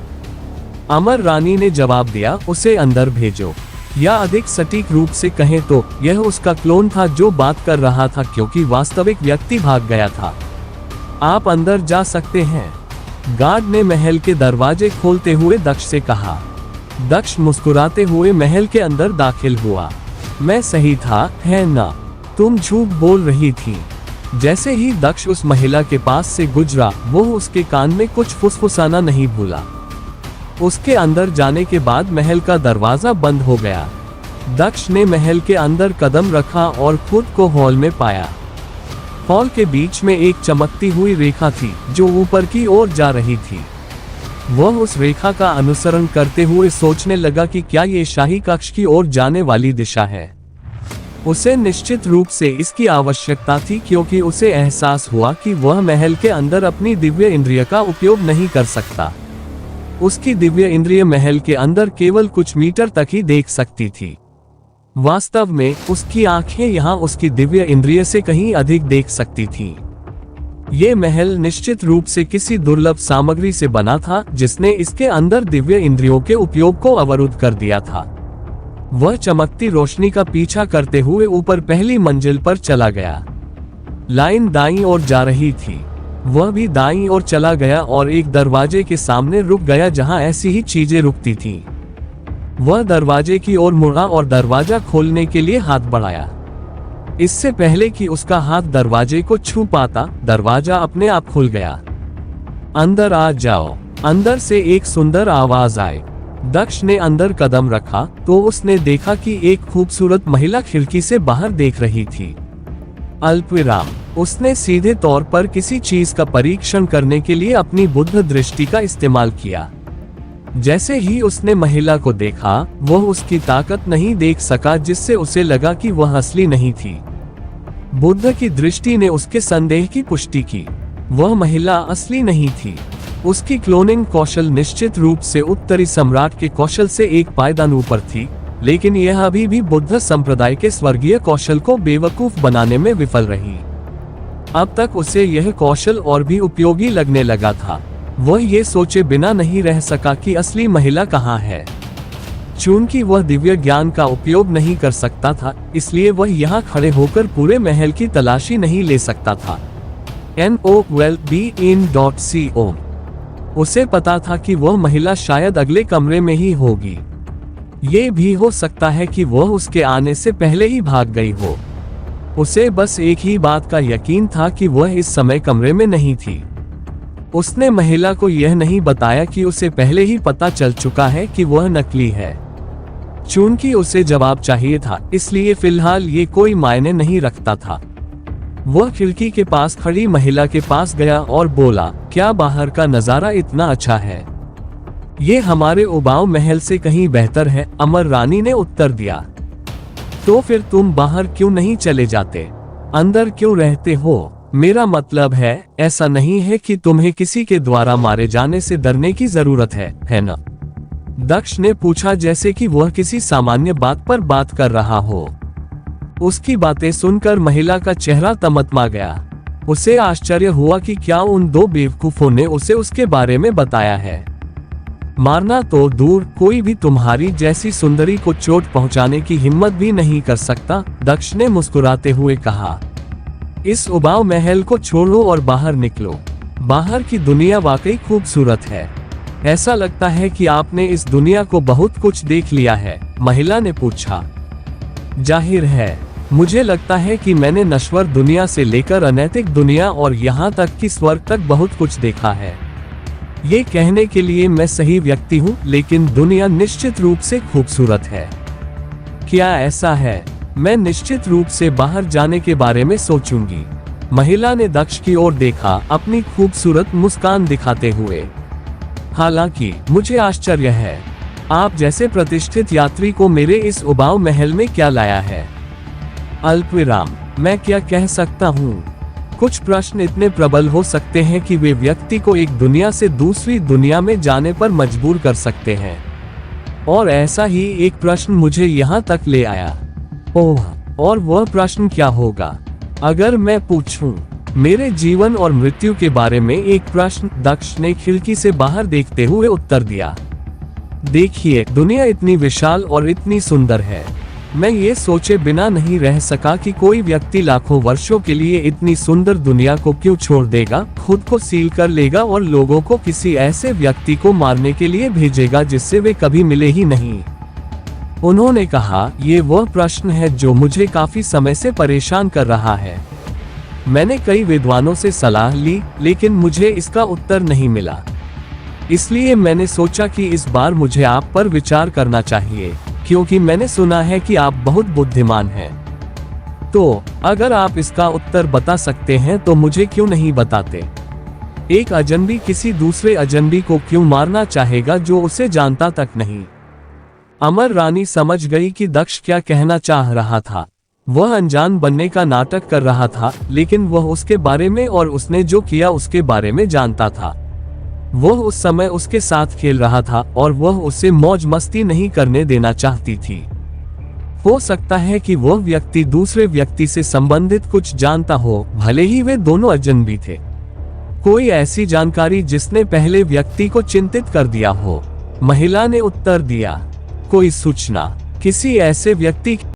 अमर रानी ने जवाब दिया, उसे अंदर भेजो। या अधिक सटीक रूप से कहें तो यह उसका क्लोन था जो बात कर रहा था, क्योंकि वास्तविक व्यक्ति भाग गया था। आप अंदर जा सकते हैं, गार्ड ने महल के दरवाजे खोलते हुए दक्ष से कहा। दक्ष मुस्कुराते हुए महल के अंदर दाखिल हुआ। मैं सही था, है ना? तुम झूठ बोल रही थी। जैसे ही दक्ष उस महिला के पास से गुजरा, वो उसके कान में कुछ फुसफुसाना नहीं भूला। उसके अंदर जाने के बाद महल का दरवाजा बंद हो गया। दक्ष ने महल के अंदर कदम रखा और खुद को हॉल में पाया। हॉल के बीच में एक चमकती हुई रेखा थी जो ऊपर की ओर जा रही थी। वह उस रेखा का अनुसरण करते हुए सोचने लगा कि क्या ये शाही कक्ष की ओर जाने वाली दिशा है। उसे निश्चित रूप से इसकी आवश्यकता थी, क्योंकि उसे एहसास हुआ कि वह महल के अंदर अपनी दिव्य इंद्रिय का उपयोग नहीं कर सकता। उसकी दिव्य इंद्रिय महल के अंदर केवल कुछ मीटर तक ही देख सकती थी। वास्तव में उसकी आंखें यहाँ उसकी दिव्य इंद्रिय से कहीं अधिक देख सकती थीं। ये महल निश्चित रूप से किसी दुर्लभ सामग्री से बना था, जिसने इसके अंदर दिव्य इंद्रियों के उपयोग को अवरुद्ध कर दिया था। वह चमकती रोशनी का पीछा करते हुए ऊपर पहली मंजिल पर चला गया। लाइन दाईं ओर जा रही थी। वह भी दाईं ओर चला गया और एक दरवाजे के सामने रुक गया जहां ऐसी ही चीजें रुकती थीं। वह दरवाजे की ओर मुड़ा और दरवाजा खोलने के लिए हाथ बढ़ाया। इससे पहले कि उसका हाथ दरवाजे को छू पाता, दरवाजा अपने आप खुल गया। अंदर आ जाओ, अंदर से एक सुंदर आवाज आई। दक्ष ने अंदर कदम रखा तो उसने देखा कि एक खूबसूरत महिला खिड़की से बाहर देख रही थी। अल्पविराम। उसने सीधे तौर पर किसी चीज का परीक्षण करने के लिए अपनी बुद्ध दृष्टि का इस्तेमाल किया। जैसे ही उसने महिला को देखा, वह उसकी ताकत नहीं देख सका, जिससे उसे लगा कि वह असली नहीं थी। बुद्ध की दृष्टि ने उसके संदेह की पुष्टि की। वह महिला असली नहीं थी। उसकी क्लोनिंग कौशल निश्चित रूप से उत्तरी सम्राट के कौशल से एक पायदान ऊपर थी, लेकिन यह अभी भी बुद्ध संप्रदाय के स्वर्गीय कौशल को बेवकूफ बनाने में विफल रही। अब तक उसे यह कौशल और भी उपयोगी लगने लगा था। वह ये सोचे बिना नहीं रह सका कि असली महिला कहाँ है। चूंकि वह दिव्य ज्ञान का उपयोग नहीं कर सकता था, इसलिए वह यहाँ खड़े होकर पूरे महल की तलाशी नहीं ले सकता था। NOWELLBEIN.CO। उसे पता था कि वह महिला शायद अगले कमरे में ही होगी। ये भी हो सकता है कि वह उसके आने से पहले ही भाग गई हो। उसे बस एक ही बात का यकीन था कि वह इस समय कमरे में नहीं थी। उसने महिला को यह नहीं बताया कि उसे पहले ही पता चल चुका है कि वह नकली है। चूंकि उसे जवाब चाहिए था, इसलिए फिलहाल ये कोई मायने नहीं रखता था। वह खिड़की के पास खड़ी महिला के पास गया और बोला, क्या बाहर का नजारा इतना अच्छा है? ये हमारे उबाऊ महल से कहीं बेहतर है, अमर रानी ने उत्तर दिया। तो फिर तुम बाहर क्यों नहीं चले जाते? अंदर क्यों रहते हो? मेरा मतलब है, ऐसा नहीं है कि तुम्हें किसी के द्वारा मारे जाने से डरने की जरूरत है ना? दक्ष ने पूछा, जैसे कि वह किसी सामान्य बात पर बात कर रहा हो। उसकी बातें सुनकर महिला का चेहरा तमतमा गया। उसे आश्चर्य हुआ कि क्या उन दो बेवकूफों ने उसे उसके बारे में बताया है। मारना तो दूर, कोई भी तुम्हारी जैसी सुंदरी को चोट पहुंचाने की हिम्मत भी नहीं कर सकता, दक्ष ने मुस्कुराते हुए कहा। इस उबाऊ महल को छोड़ो और बाहर निकलो। बाहर की दुनिया वाकई खूबसूरत है। ऐसा लगता है कि आपने इस दुनिया को बहुत कुछ देख लिया है, महिला ने पूछा। जाहिर है, मुझे लगता है कि मैंने नश्वर दुनिया से लेकर अनैतिक दुनिया और यहाँ तक कि स्वर्ग तक बहुत कुछ देखा है। ये कहने के लिए मैं सही व्यक्ति हूँ, लेकिन दुनिया निश्चित रूप से खूबसूरत है। क्या ऐसा है? मैं निश्चित रूप से बाहर जाने के बारे में सोचूंगी। महिला ने दक्ष की ओर देखा, अपनी खूबसूरत मुस्कान दिखाते हुए। हालांकि मुझे आश्चर्य है, आप जैसे प्रतिष्ठित यात्री को मेरे इस उबाऊ महल में क्या लाया है? अल्पविराम। मैं क्या कह सकता हूँ? कुछ प्रश्न इतने प्रबल हो सकते हैं कि वे व्यक्ति को एक दुनिया से दूसरी दुनिया में जाने पर मजबूर कर सकते हैं। और ऐसा ही एक प्रश्न मुझे यहाँ तक ले आया। ओह, और वह प्रश्न क्या होगा? अगर मैं पूछूं, मेरे जीवन और मृत्यु के बारे में एक प्रश्न, दक्ष ने खिड़की से बाहर देखते हुए उत्तर दिया। देखिए, दुनिया इतनी विशाल और इतनी सुंदर है। मैं ये सोचे बिना नहीं रह सका कि कोई व्यक्ति लाखों वर्षों के लिए इतनी सुंदर दुनिया को क्यों छोड़ देगा, खुद को सील कर लेगा और लोगों को किसी ऐसे व्यक्ति को मारने के लिए भेजेगा जिससे वे कभी मिले ही नहीं। उन्होंने कहा, ये वह प्रश्न है जो मुझे काफी समय से परेशान कर रहा है। मैंने कई विद्वानों से सलाह ली, लेकिन मुझे इसका उत्तर नहीं मिला। इसलिए मैंने सोचा कि इस बार मुझे आप पर विचार करना चाहिए, क्योंकि मैंने सुना है कि आप बहुत बुद्धिमान हैं। तो अगर आप इसका उत्तर बता सकते हैं तो मुझे क्यों नहीं बताते? एक अजनबी किसी दूसरे अजनबी को क्यों मारना चाहेगा जो उसे जानता तक नहीं? अमर रानी समझ गई कि दक्ष क्या कहना चाह रहा था। वह अनजान बनने का नाटक कर रहा था, लेकिन वह उसके बारे में और उसने जो किया उसके बारे में जानता था। वह उस समय उसके साथ खेल रहा था और वह उसे मौज मस्ती नहीं करने देना चाहती थी। हो सकता है कि वह व्यक्ति दूसरे व्यक्ति से संबंधित कुछ जानता हो, भले ही वे दोनों अजनबी थे। कोई ऐसी जानकारी जिसने पहले व्यक्ति को चिंतित कर दिया हो। महिला ने उत्तर दिया, कोई सूचना, किसी ऐसे व्यक्ति